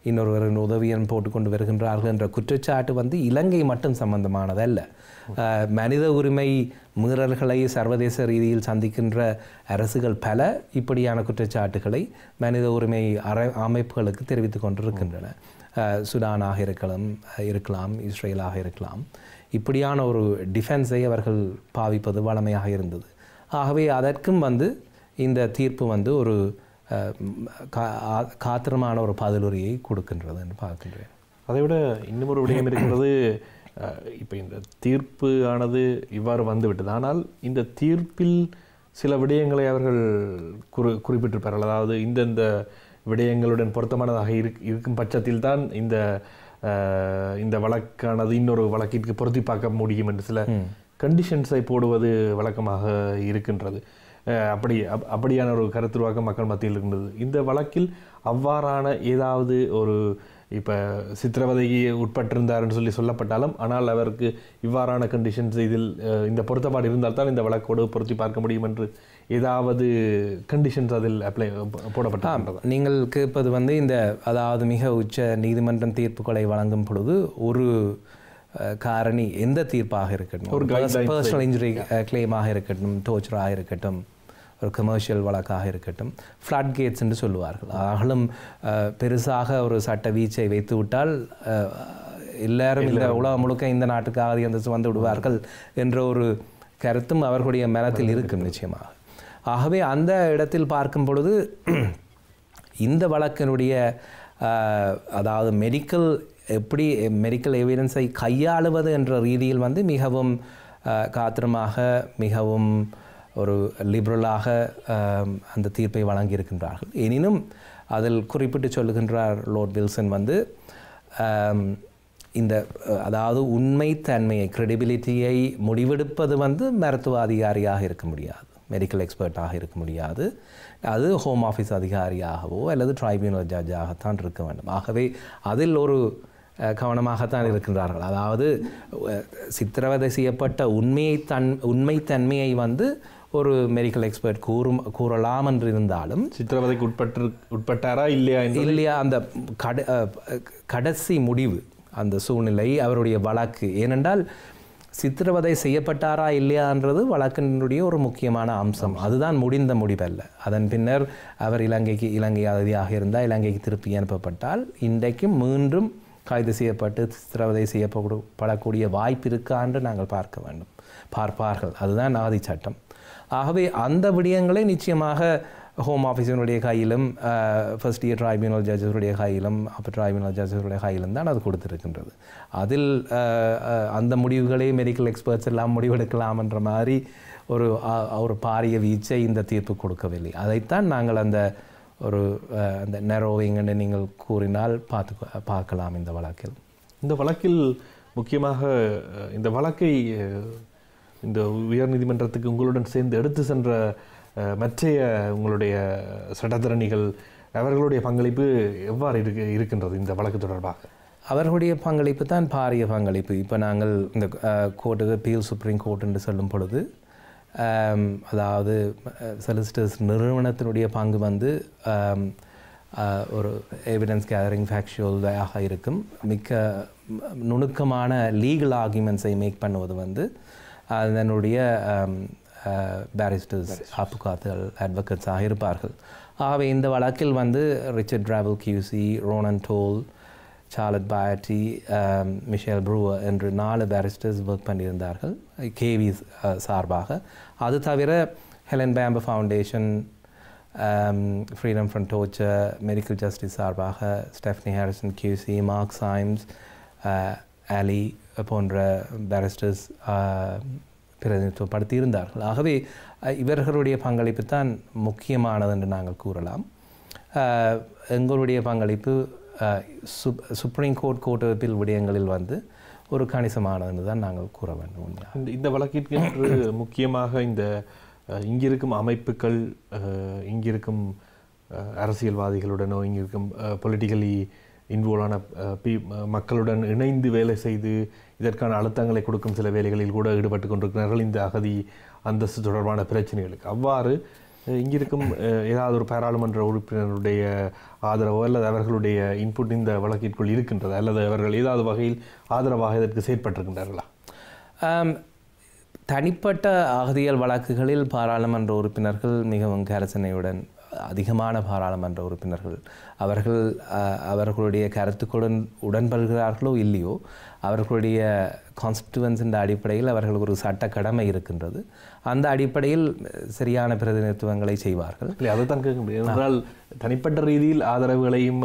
இன்னொருவரின் உதவியன் போட்டுக்கொண்டு வருகின்றார்கள் என்ற குற்றச்சாட்டு இலங்கை மட்டும் சம்பந்தமானதல்ல. மனித உரிமை மீறல்களை சர்வதேச ரீதியில் சந்திக்கின்ற அரசுகள் பல இப்படியான குற்றச்சாட்டுகளை மனித உரிமை அமைப்புகளுக்கு தெரிவித்து கொண்டிருக்கின்றன. சுடானாக இருக்கலாம், இஸ்ரேலாக இருக்கலாம். இப்படியான ஒரு டிஃபென்ஸை அவர்கள் பாவிப்பது வழமையாக இருந்தது. ஆகவே அதற்கும் இந்த தீர்ப்பு ஒரு காத்திரமான ஒரு பதிலுரையை கொடுக்கின்றது என்று பார்க்கின்றேன். அதைவிட இன்னும் ஒரு விடயம் இருக்கிறது. இப்போ இந்த தீர்ப்பு ஆனது இவ்வாறு வந்துவிட்டது, ஆனால் இந்த தீர்ப்பில் சில விடயங்களை அவர்கள் குறிப்பிட்டிருப்பார்கள். அதாவது இந்த விடயங்களுடன் பொருத்தமானதாக இருக்கும் பட்சத்தில் தான் இந்த வழக்கானது இன்னொரு வழக்கிற்கு பொருத்தி பார்க்க முடியும் என்று சில கண்டிஷன்ஸை போடுவது வழக்கமாக இருக்கின்றது. அப்படியான ஒரு கருத்துருவாக்கம் மக்கள் மத்தியில் இருக்கின்றது. இந்த வழக்கில் அவ்வாறான ஏதாவது ஒரு இப்போ சித்திரவதைக்கு உட்பட்டிருந்தார்னு சொல்லப்பட்டாலும் ஆனால் அவருக்கு இவ்வாறான கண்டிஷன்ஸ் இதில் இந்த பொருத்தப்பாடு இருந்தால்தான் இந்த வழக்கோடு பொருத்தி பார்க்க முடியும் என்று ஏதாவது கண்டிஷன்ஸ் அதில் அப்ளை போடப்பட்டது? நீங்கள் கேட்பது இந்த அதாவது மிக உச்ச நீதிமன்றம் தீர்ப்புகளை வழங்கும் பொழுது ஒரு காரணி எந்த தீர்ப்பாக இருக்கட்டும், ஒரு பர்சனல் இன்ஜுரி கிளைமாக இருக்கட்டும், டோர்ச்சராக இருக்கட்டும், ஒரு கமர்ஷியல் வழக்காக இருக்கட்டும், ஃப்ளட் கேட்ஸ் என்று சொல்லுவார்கள். அவர்களும் பெருசாக ஒரு சட்ட வீச்சை வைத்து விட்டால் எல்லாரும் இந்த உலகம் முழுக்க இந்த நாட்டுக்காக வந்து விடுவார்கள் என்ற ஒரு கருத்தும் அவர்களுடைய மனத்தில் இருக்கும் நிச்சயமாக. ஆகவே அந்த இடத்தில் பார்க்கும் பொழுது இந்த வழக்கினுடைய அதாவது மெடிக்கல் எவிடன்ஸை கையாளுவது என்ற ரீதியில் மிகவும் காத்திரமாக மிகவும் ஒரு லிபரலாக அந்த தீர்ப்பை வழங்கியிருக்கின்றார்கள். எனினும் அதில் குறிப்பிட்டு சொல்லுகின்றார் லார்ட் வில்சன் இந்த அதாவது உண்மைத்தன்மையை கிரெடிபிலிட்டியை முடிவெடுப்பது மருத்துவ அதிகாரியாக இருக்க முடியாது, மெடிக்கல் எக்ஸ்பர்ட்டாக இருக்க முடியாது, அது ஹோம் ஆஃபீஸ் அதிகாரியாகவோ அல்லது ட்ரைபியூனல் ஜட்ஜாகத்தான் இருக்க வேண்டும். ஆகவே அதில் ஒரு கவனமாகத்தான் இருக்கின்றார்கள். அதாவது சித்திரவதை செய்யப்பட்ட உண்மைத்தன்மையை ஒரு மெடிக்கல் எக்ஸ்பர்ட் கூறலாம் என்று இருந்தாலும் சித்திரவதைக்கு உட்பட்டாரா இல்லையா அந்த கடைசி முடிவு அந்த சூழ்நிலை அவருடைய வழக்கு. ஏனென்றால் சித்திரவதை செய்யப்பட்டாரா இல்லையான்றது வழக்கினுடைய ஒரு முக்கியமான அம்சம். அதுதான் முடிந்த முடிவல்ல. அதன் பின்னர் அவர் இலங்கை அகதியாக இருந்தால் இலங்கைக்கு திருப்பி அனுப்பப்பட்டால் இன்றைக்கும் மீண்டும் கைது செய்யப்பட்டு சித்திரவதை செய்யப்படக்கூடிய வாய்ப்பு இருக்கா என்று நாங்கள் பார்ப்பார்கள். அதுதான் ஆதி சட்டம். ஆகவே அந்த விடயங்களை நிச்சயமாக ஹோம் ஆஃபீஸினுடைய கையிலும் ஃபர்ஸ்ட் இயர் ட்ரைபியூனல் ஜட்ஜஸுடைய கையிலும் அப்பர் ட்ரைபியூனல் ஜட்ஜஸுடைய கையிலும் தான் அது கொடுத்துருக்கின்றது. அதில் அந்த முடிவுகளை மெடிக்கல் எக்ஸ்பர்ட்ஸ் எல்லாம் முடிவெடுக்கலாம் என்ற மாதிரி ஒரு பாரிய வீச்சை இந்த தீர்ப்பு கொடுக்கவில்லை. அதைத்தான் நாங்கள் அந்த நெரோவிங் என்று நீங்கள் கூறினால் பார்க்கலாம் இந்த வழக்கில். இந்த வழக்கில் முக்கியமாக இந்த வழக்கை இந்த உயர் நீதிமன்றத்துக்கு உங்களுடன் சேர்ந்து எடுத்து சென்ற மற்றைய உங்களுடைய சட்டத்தரணிகள் அவர்களுடைய பங்களிப்பு எவ்வாறு இருக்கின்றது இந்த வழக்கு தொடர்பாக? அவர்களுடைய பங்களிப்பு தான் பாரிய பங்களிப்பு. இப்போ நாங்கள் இந்த கோர்ட்டுக்கு பீல் சுப்ரீம் கோர்ட் என்று சொல்லும் பொழுது அதாவது சொலிசிட்டர்ஸ் நிறுவனத்தினுடைய பங்கு ஒரு எவிடன்ஸ் கேதரிங் ஃபேக்சுவலாக இருக்கும். மிக்க நுணுக்கமான லீகல் ஆர்குமெண்ட்ஸை மேக் பண்ணுவது அதனுடைய பேரிஸ்டர்ஸ் ஆப்புகாத்துகள் அட்வொகேட்ஸாக இருப்பார்கள். ஆகவே இந்த வழக்கில் Richard Drabble QC, Ronan Toal, Charlotte Bayati, Michelle Brewer என்று 4 பேரிஸ்டர்ஸ் ஒர்க் பண்ணியிருந்தார்கள் கேவி சார்பாக. அது தவிர Helen Bamber Foundation, Freedom from Torture, Medical Justice சார்பாக Stephanie Harrison QC, Mark Symes, Ali போன்ற பேரிஸ்டர்ஸ் பிரதிநிதித்துவப்படுத்தியிருந்தார்கள். ஆகவே இவர்களுடைய பங்களிப்பு தான் முக்கியமானது என்று நாங்கள் கூறலாம். எங்களுடைய பங்களிப்பு சுப்ரீம் கோர்ட் விடயங்களில் ஒரு கணிசமானது தான் நாங்கள் கூற வேண்டும். இந்த வழக்கிற்கு முக்கியமாக இங்கிருக்கும் அமைப்புகள், இங்கிருக்கும் அரசியல்வாதிகளுடனோ இங்கிருக்கும் பொலிட்டிக்கலி இன்வால்வான மக்களுடன் இணைந்து வேலை செய்து இதற்கான அழுத்தங்களை கொடுக்கும் சில வேலைகளில் கூட ஈடுபட்டு கொண்டிருக்கிறார்கள் இந்த அகதி அந்தஸ்து தொடர்பான பிரச்சனைகளுக்கு. அவ்வாறு இங்கிருக்கும் ஏதாவது ஒரு பாராளுமன்ற உறுப்பினருடைய ஆதரவோ அல்லது அவர்களுடைய இன்புட் இந்த வழக்கிற்குள் இருக்கின்றது அல்லது அவர்கள் ஏதாவது வகையில் ஆதரவாக இதற்கு செயற்பட்டிருக்கின்றார்களா? தனிப்பட்ட அகதியல் வழக்குகளில் பாராளுமன்ற உறுப்பினர்கள் மிகவும் கரிசனையுடன், அதிகமான பாராளுமன்ற உறுப்பினர்கள் அவர்களுடைய கருத்துக்களுடன் உடன்படுகிறார்களோ இல்லையோ அவர்களுடைய கான்ஸ்டிடுவன்ஸின் அடிப்படையில் அவர்களுக்கு ஒரு சட்ட கடமை இருக்கின்றது. அந்த அடிப்படையில் சரியான பிரதிநிதித்துவங்களை செய்வார்கள். இல்லை, அதை தான் கேட்க முடியும். என்றால் தனிப்பட்ட ரீதியில் ஆதரவுகளையும்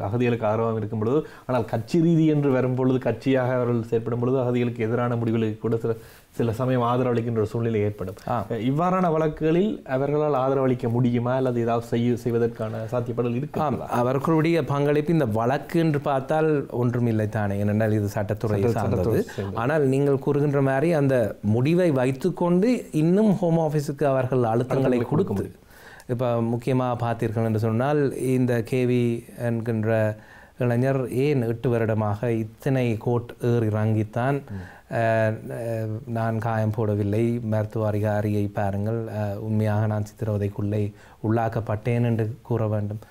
அகதிகளுக்கு ஆதரவாக இருக்கும் பொழுது, ஆனால் கட்சி ரீதி என்று வரும்பொழுது கட்சியாக அவர்கள் செயற்படும் பொழுது அகதிகளுக்கு எதிரான முடிவுகளுக்கு கூட சில சமயம் ஆதரவளிக்கின்ற ஒரு சூழ்நிலை ஏற்படும். இவ்வாறான வழக்குகளில் அவர்களால் ஆதரவளிக்க முடியுமா அல்லது ஏதாவது செய்வதற்கான சாத்தியப்பாடுகள் இருக்கு? அவர்களுடைய பங்களிப்பு இந்த வழக்கு என்று பார்த்தால் ஒன்றுமில்லை தானே, ஏனென்றால் இது சட்டத்துறை சார்ந்தது. ஆனால் நீங்கள் கூறுகின்ற மாதிரி அந்த முடிவை வைத்துக்கொண்டு இன்னும் ஹோம் ஆஃபீஸுக்கு அவர்கள் அழுத்தங்களை கொடுத்து, இப்போ முக்கியமாக பார்த்தீர்கள் என்று சொன்னால் இந்த கேவி என்கின்ற இளைஞர் ஏன் 8 வருடமாக இத்தனை கோட் ஏறி இறங்கித்தான் நான் காயம் போடவில்லை, மருத்துவ அதிகாரியை பாருங்கள், உண்மையாக நான் சித்திரவதைக்குள்ளே உள்ளாக்கப்பட்டேன் என்று கூற வேண்டும்.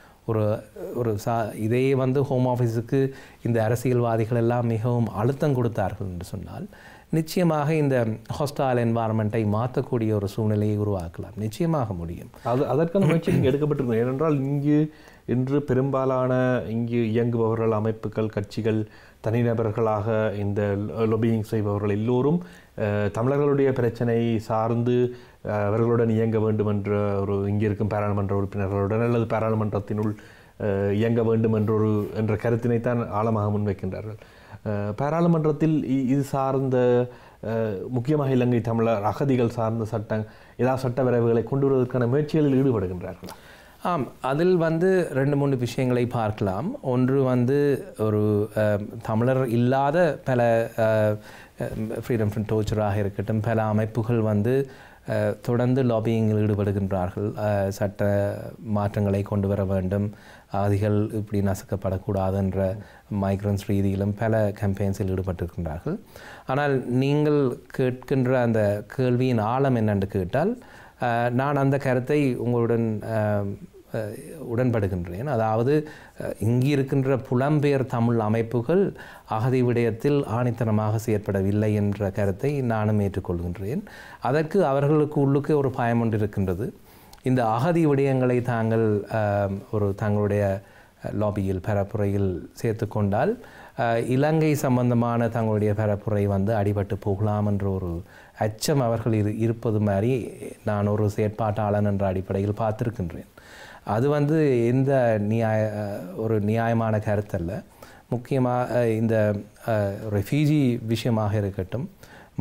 இதே ஹோம் ஆஃபீஸுக்கு இந்த அரசியல்வாதிகள் எல்லாம் மிகவும் அழுத்தம் கொடுத்தார்கள் என்று சொன்னால் நிச்சயமாக இந்த ஹாஸ்டைல் என்வாரன்மெண்ட்டை மாற்றக்கூடிய ஒரு சூழ்நிலையை உருவாக்கலாம். நிச்சயமாக முடியும். அதற்கான முயற்சி எடுக்கப்பட்டிருக்கும். ஏனென்றால் இன்று பெரும்பாலான இங்கு இயங்குபவர்கள், அமைப்புகள், கட்சிகள், தனிநபர்களாக இந்த லொபியிங் செய்பவர்கள் எல்லோரும் தமிழர்களுடைய பிரச்சனை சார்ந்து அவர்களுடன் இயங்க வேண்டும் என்ற இங்கே இருக்கும் பாராளுமன்ற உறுப்பினர்களுடன் அல்லது பாராளுமன்றத்தினுள் இயங்க வேண்டும் என்ற கருத்தினைத்தான் ஆழமாக முன்வைக்கின்றார்கள். பாராளுமன்றத்தில் இது சார்ந்த முக்கியமாக இலங்கை தமிழர் அகதிகள் சார்ந்த ஏதாவது சட்ட வரைவுகளை கொண்டு வருவதற்கான முயற்சிகளில் ஈடுபடுகின்றார்களா? ஆம், அதில் 2-3 விஷயங்களை பார்க்கலாம். ஒன்று ஒரு தமிழர் இல்லாத பல ஃப்ரீடம் ஃப்ரம் டோர்ச்சராக இருக்கட்டும், பல அமைப்புகள் தொடர்ந்து லாபியிங்கில் ஈடுபடுகின்றார்கள். சட்ட மாற்றங்களை கொண்டு வர வேண்டும், அகதிகள் இப்படி நசுக்கப்படக்கூடாது என்ற மைக்ரன்ஸ் ரீதியிலும் பல கேம்பெயின்ஸில் ஈடுபட்டிருக்கின்றார்கள். ஆனால் நீங்கள் கேட்கின்ற அந்த கேள்வியின் ஆழம் என்னென்று கேட்டால், நான் அந்த கருத்தை உங்களுடன் உடன்படுகின்றேன். அதாவது இங்கே இருக்கின்ற புலம்பெயர் தமிழ் அமைப்புகள் அகதி விடயத்தில் ஆணித்தனமாக செயற்படவில்லை என்ற கருத்தை நானும் ஏற்றுக்கொள்கின்றேன். அதற்கு அவர்களுக்கு உள்ளுக்கு ஒரு பயம் ஒன்று இருக்கின்றது. இந்த அகதி விடயங்களை தங்களுடைய லாபியில் பரப்புரையில் சேர்த்து கொண்டால் இலங்கை சம்பந்தமான தங்களுடைய பரப்புரை அடிபட்டு போகலாம் என்ற ஒரு அச்சம் அவர்கள் இருப்பது மாதிரி நான் ஒரு செயற்பாட்டாளன் என்ற அடிப்படையில் பார்த்திருக்கின்றேன். அது எந்த ஒரு நியாயமான கருத்தல்ல. முக்கியமாக இந்த ரெஃப்யூஜி விஷயமாக இருக்கட்டும்,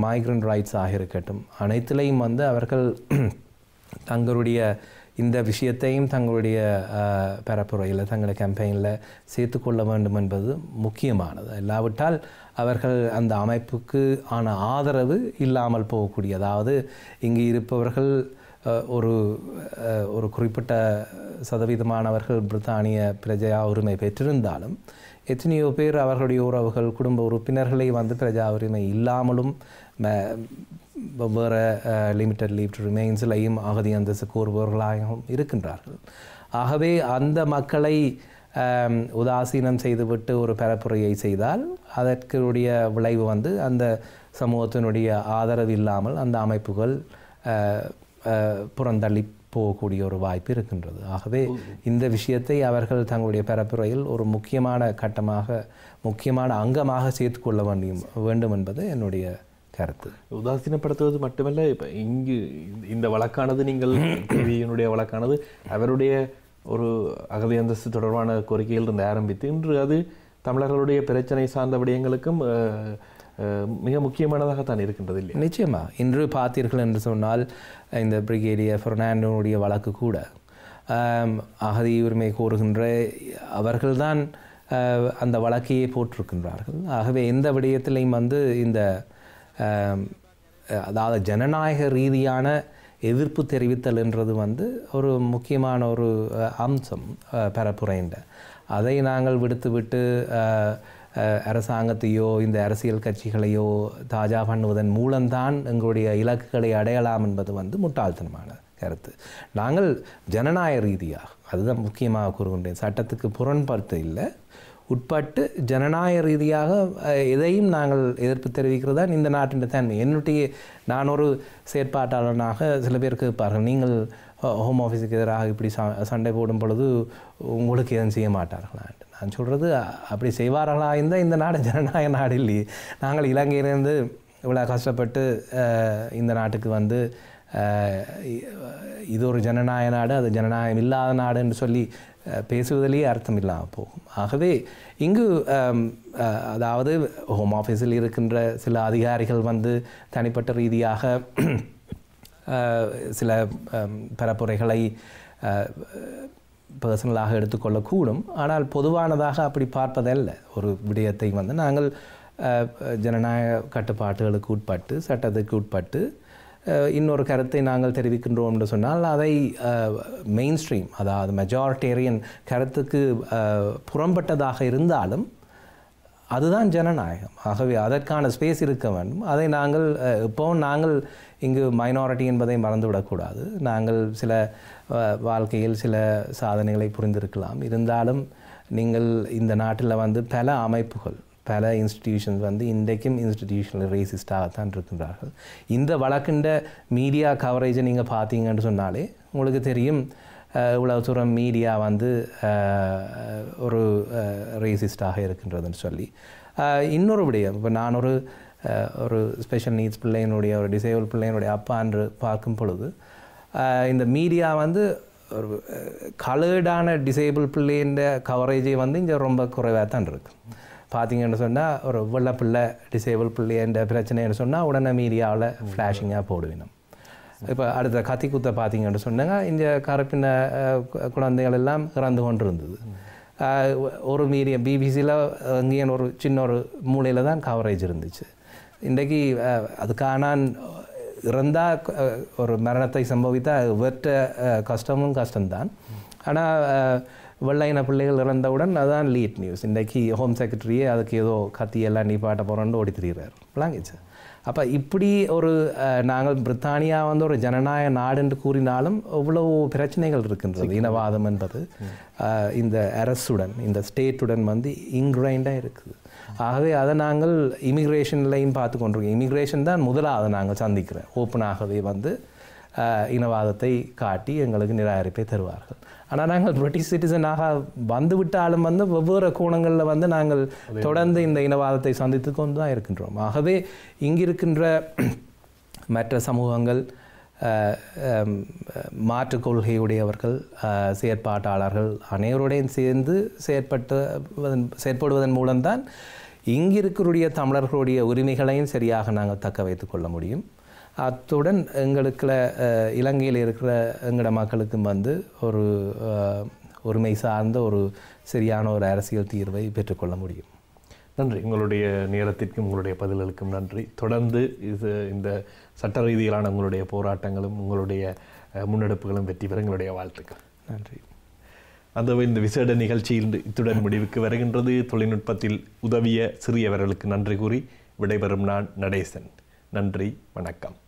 மைக்ரண்ட் ரைட்ஸாக இருக்கட்டும், அனைத்திலையும் அவர்கள் தங்களுடைய இந்த விஷயத்தையும் தங்களுடைய பரப்புரையில் தங்களுடைய கேம்பெயினில் சேர்த்து கொள்ள வேண்டும் என்பது முக்கியமானது. இல்லாவிட்டால் அவர்கள் அந்த அமைப்புக்கு ஆன ஆதரவு இல்லாமல் போகக்கூடிய, அதாவது இங்கு இருப்பவர்கள் ஒரு குறிப்பிட்ட சதவீதமானவர்கள் பிரித்தானிய பிரஜா உரிமை பெற்றிருந்தாலும் எத்தனையோ பேர் அவர்களுடைய உறவுகள், குடும்ப உறுப்பினர்களை பிரஜா உரிமை இல்லாமலும் வேறு லிமிட்டட் லீவ் டு ரிமைன்ஸ்லையும் அகதி அந்தஸ்து கோருபவர்களாகவும் இருக்கின்றார்கள். ஆகவே அந்த மக்களை உதாசீனம் செய்துவிட்டு ஒரு பரப்புரையை செய்தால் அதற்குடைய விளைவு அந்த சமூகத்தினுடைய ஆதரவு இல்லாமல் அந்த அமைப்புகள் புறந்தள்ளி போகக்கூடிய ஒரு வாய்ப்பு இருக்கின்றது. ஆகவே இந்த விஷயத்தை அவர்கள் தங்களுடைய பரப்புரையில் ஒரு முக்கியமான அங்கமாக சேர்த்துக்கொள்ள வேண்டும் என்பது என்னுடைய கருத்து. உதாசீனப்படுத்துவது மட்டுமல்ல, இப்போ இங்கு இந்த வழக்கானது, நீங்கள் கேள்வியினுடைய வழக்கானது அவருடைய ஒரு அகதி அந்தஸ்து தொடர்பான கோரிக்கையில் இருந்து ஆரம்பித்து இன்று அது தமிழர்களுடைய பிரச்சனை சார்ந்த விடயங்களுக்கும் மிக முக்கியமானதாகத்தான் இருக்கின்றது இல்லை? நிச்சயமாக. இன்று பார்த்தீர்கள் என்று சொன்னால் இந்த பிரிகேடியர் பெர்னாண்டோனுடைய வழக்கு கூட அகதி உரிமை கோருகின்ற அவர்கள்தான் அந்த வழக்கையே போட்டிருக்கின்றார்கள். ஆகவே எந்த விடயத்திலையும் இந்த அதாவது ஜனநாயக ரீதியான எதிர்ப்பு தெரிவித்தல் என்றது ஒரு முக்கியமான ஒரு அம்சம் பரப்புரைண்ட. அதை நாங்கள் விடுத்துவிட்டு அரசாங்கத்தையோ இந்த அரசியல் கட்சிகளையோ தாஜா பண்ணுவதன் மூலம்தான் எங்களுடைய இலக்குகளை அடையலாம் என்பது முட்டாள்தனமான கருத்து. நாங்கள் ஜனநாயக ரீதியாக, அதுதான் முக்கியமாக கூறுகின்றேன், சட்டத்துக்கு புறன்பட்டு இல்லை, உட்பட்டு ஜனநாயக ரீதியாக எதையும் நாங்கள் எதிர்ப்பு தெரிவிக்கிறது தான் இந்த நாட்டின் தன்மை. நான் ஒரு செயற்பாட்டாளனாக சில பேர் கேட்பார்கள், நீங்கள் ஹோம் ஆஃபீஸுக்கு எதிராக இப்படி சண்டை போடும் பொழுது உங்களுக்கு எதுவும் செய்ய மாட்டார்களான்ட்டு. நான் சொல்கிறது, அப்படி செய்வார்களா இருந்தால் இந்த நாடு ஜனநாயக நாடு இல்லையே. நாங்கள் இலங்கையிலேருந்து இவ்வளோ கஷ்டப்பட்டு இந்த நாட்டுக்கு இது ஒரு ஜனநாயக நாடு, அது ஜனநாயகம் இல்லாத நாடு என்று சொல்லி பேசுவதிலேயே அர்த்தம் இல்லாமல் போகும். ஆகவே இங்கு அதாவது ஹோம் ஆஃபீஸில் இருக்கின்ற சில அதிகாரிகள் தனிப்பட்ட ரீதியாக சில பரப்புரைகளை பர்சனலாக எடுத்துக்கொள்ளக்கூடும். ஆனால் பொதுவானதாக அப்படி பார்ப்பதல்ல. ஒரு விடயத்தை நாங்கள் ஜனநாயக கட்டுப்பாட்டுகளுக்கு உட்பட்டு, சட்டத்துக்கு உட்பட்டு இன்னொரு கருத்தை நாங்கள் தெரிவிக்கின்றோம் என்று சொன்னால் அதை மெயின் ஸ்ட்ரீம், அதாவது மெஜாரிட்டேரியன் கருத்துக்கு புறம்பட்டதாக இருந்தாலும் அதுதான் ஜனநாயகம். ஆகவே அதற்கான ஸ்பேஸ் இருக்க வேண்டும். அதை நாங்கள் இப்போவும் நாங்கள் இங்கு மைனாரிட்டி என்பதை மறந்துவிடக்கூடாது. நாங்கள் சில வாழ்க்கையில் சில சாதனைகளை புரிந்திருக்கலாம். இருந்தாலும் நீங்கள் இந்த நாட்டில் வந்து பல அமைப்புகள், பல இன்ஸ்டிடியூஷன்ஸ் வந்து இன்றைக்கும் இன்ஸ்டிடியூஷனல் ரேசிஸ்டாகத்தான் இருக்கின்றார்கள். இந்த வழக்கின்ற மீடியா கவரேஜை நீங்கள் பார்த்தீங்கன்னு சொன்னாலே உங்களுக்கு தெரியும் இவ்வளவு தூரம் மீடியா வந்து ஒரு ரேசிஸ்டாக இருக்கின்றதுன்னு சொல்லி. இன்னொரு விடயம், இப்போ நான் ஒரு ஸ்பெஷல் நீட்ஸ் பிள்ளையினுடைய ஒரு டிசேபிள் பிள்ளையினுடைய அப்பா என்று பார்க்கும் பொழுது இந்த மீடியா வந்து ஒரு கலர்டான டிசேபிள் பிள்ளைன்ற கவரேஜை வந்து இங்கே ரொம்ப குறைவாக தான் இருக்குது. பார்த்தீங்கன்னு சொன்னால் ஒரு வெள்ளை பிள்ளை டிசேபிள் பிள்ளைன்ற பிரச்சனைன்னு சொன்னால் உடனே மீடியாவில் ஃப்ளாஷிங்காக போடுவினோம். இப்போ அடுத்த கத்தி குத்தை பார்த்தீங்கன்னு சொன்னாங்க, இந்த கருப்பின குழந்தைகள் எல்லாம் இறந்து கொண்டு இருந்தது. ஒரு மீடியா பிபிசியில் அங்கேயும் ஒரு சின்ன ஒரு மூலையில் தான் கவரேஜ் இருந்துச்சு. இன்றைக்கு அதுக்கான இறந்தால் ஒரு மரணத்தை சம்பவித்தால் வெற்ற கஷ்டம்தான். ஆனால் வெள்ளையின பிள்ளைகள் இறந்தவுடன் அதுதான் லீட் நியூஸ். இன்றைக்கி ஹோம் செக்ரட்டரியே அதுக்கு ஏதோ கத்தியெல்லாம் நீப்பாட்ட போகிறோன்னு ஓடி திரிகிறார் விளங்கிச்சு. அப்போ இப்படி ஒரு நாங்கள் பிரித்தானியா வந்து ஒரு ஜனநாயக நாடு என்று கூறினாலும் இவ்வளவு பிரச்சனைகள் இருக்கின்றது. இனவாதம் என்பது இந்த அரசுடன், இந்த ஸ்டேட்டுடன் வந்து இன்கிரைண்டாக இருக்குது. ஆகவே அதை நாங்கள் இமிக்ரேஷன்லையும் பார்த்து கொண்டிருக்கோம். இமிக்ரேஷன் தான் முதலாவது நாங்கள் சந்திக்கிறோம். ஓப்பனாகவே வந்து இனவாதத்தை காட்டி எங்களுக்கு நிராகரிப்பை தருவார்கள். ஆனால் நாங்கள் பிரிட்டிஷ் சிட்டிசனாக வந்துவிட்டாலும் வந்து வெவ்வேறு கோணங்களில் வந்து நாங்கள் தொடர்ந்து இந்த இனவாதத்தை சந்தித்து கொண்டு தான் இருக்கின்றோம். ஆகவே இங்கிருக்கின்ற மற்ற சமூகங்கள், மாற்றுக் கொள்கையுடையவர்கள், செயற்பாட்டாளர்கள் அனைவருடையும் சேர்ந்து செயற்படுவதன் மூலம்தான் இங்கிருக்கிற தமிழர்களுடைய உரிமைகளையும் சரியாக நாங்கள் தக்க வைத்து கொள்ள முடியும். அத்துடன் எங்களுக்குள்ள இலங்கையில் இருக்கிற எங்களோட மக்களுக்கும் வந்து ஒரு ஒருமை சார்ந்த ஒரு சரியான ஒரு அரசியல் தீர்வை பெற்றுக்கொள்ள முடியும். நன்றி. உங்களுடைய நேரத்திற்கும் உங்களுடைய பதில்களுக்கும் நன்றி. தொடர்ந்து இந்த சட்ட ரீதியிலான உங்களுடைய போராட்டங்களும் உங்களுடைய முன்னெடுப்புகளும் வெற்றி பெற எங்களுடைய வாழ்த்துக்கள். நன்றி. அந்த இந்த விசேட நிகழ்ச்சியில் இத்துடன் முடிவுக்கு வருகின்றது. தொழில்நுட்பத்தில் உதவிய சிறியவர்களுக்கு நன்றி கூறி விடைபெறும் நான் நடேசன். நன்றி, வணக்கம்.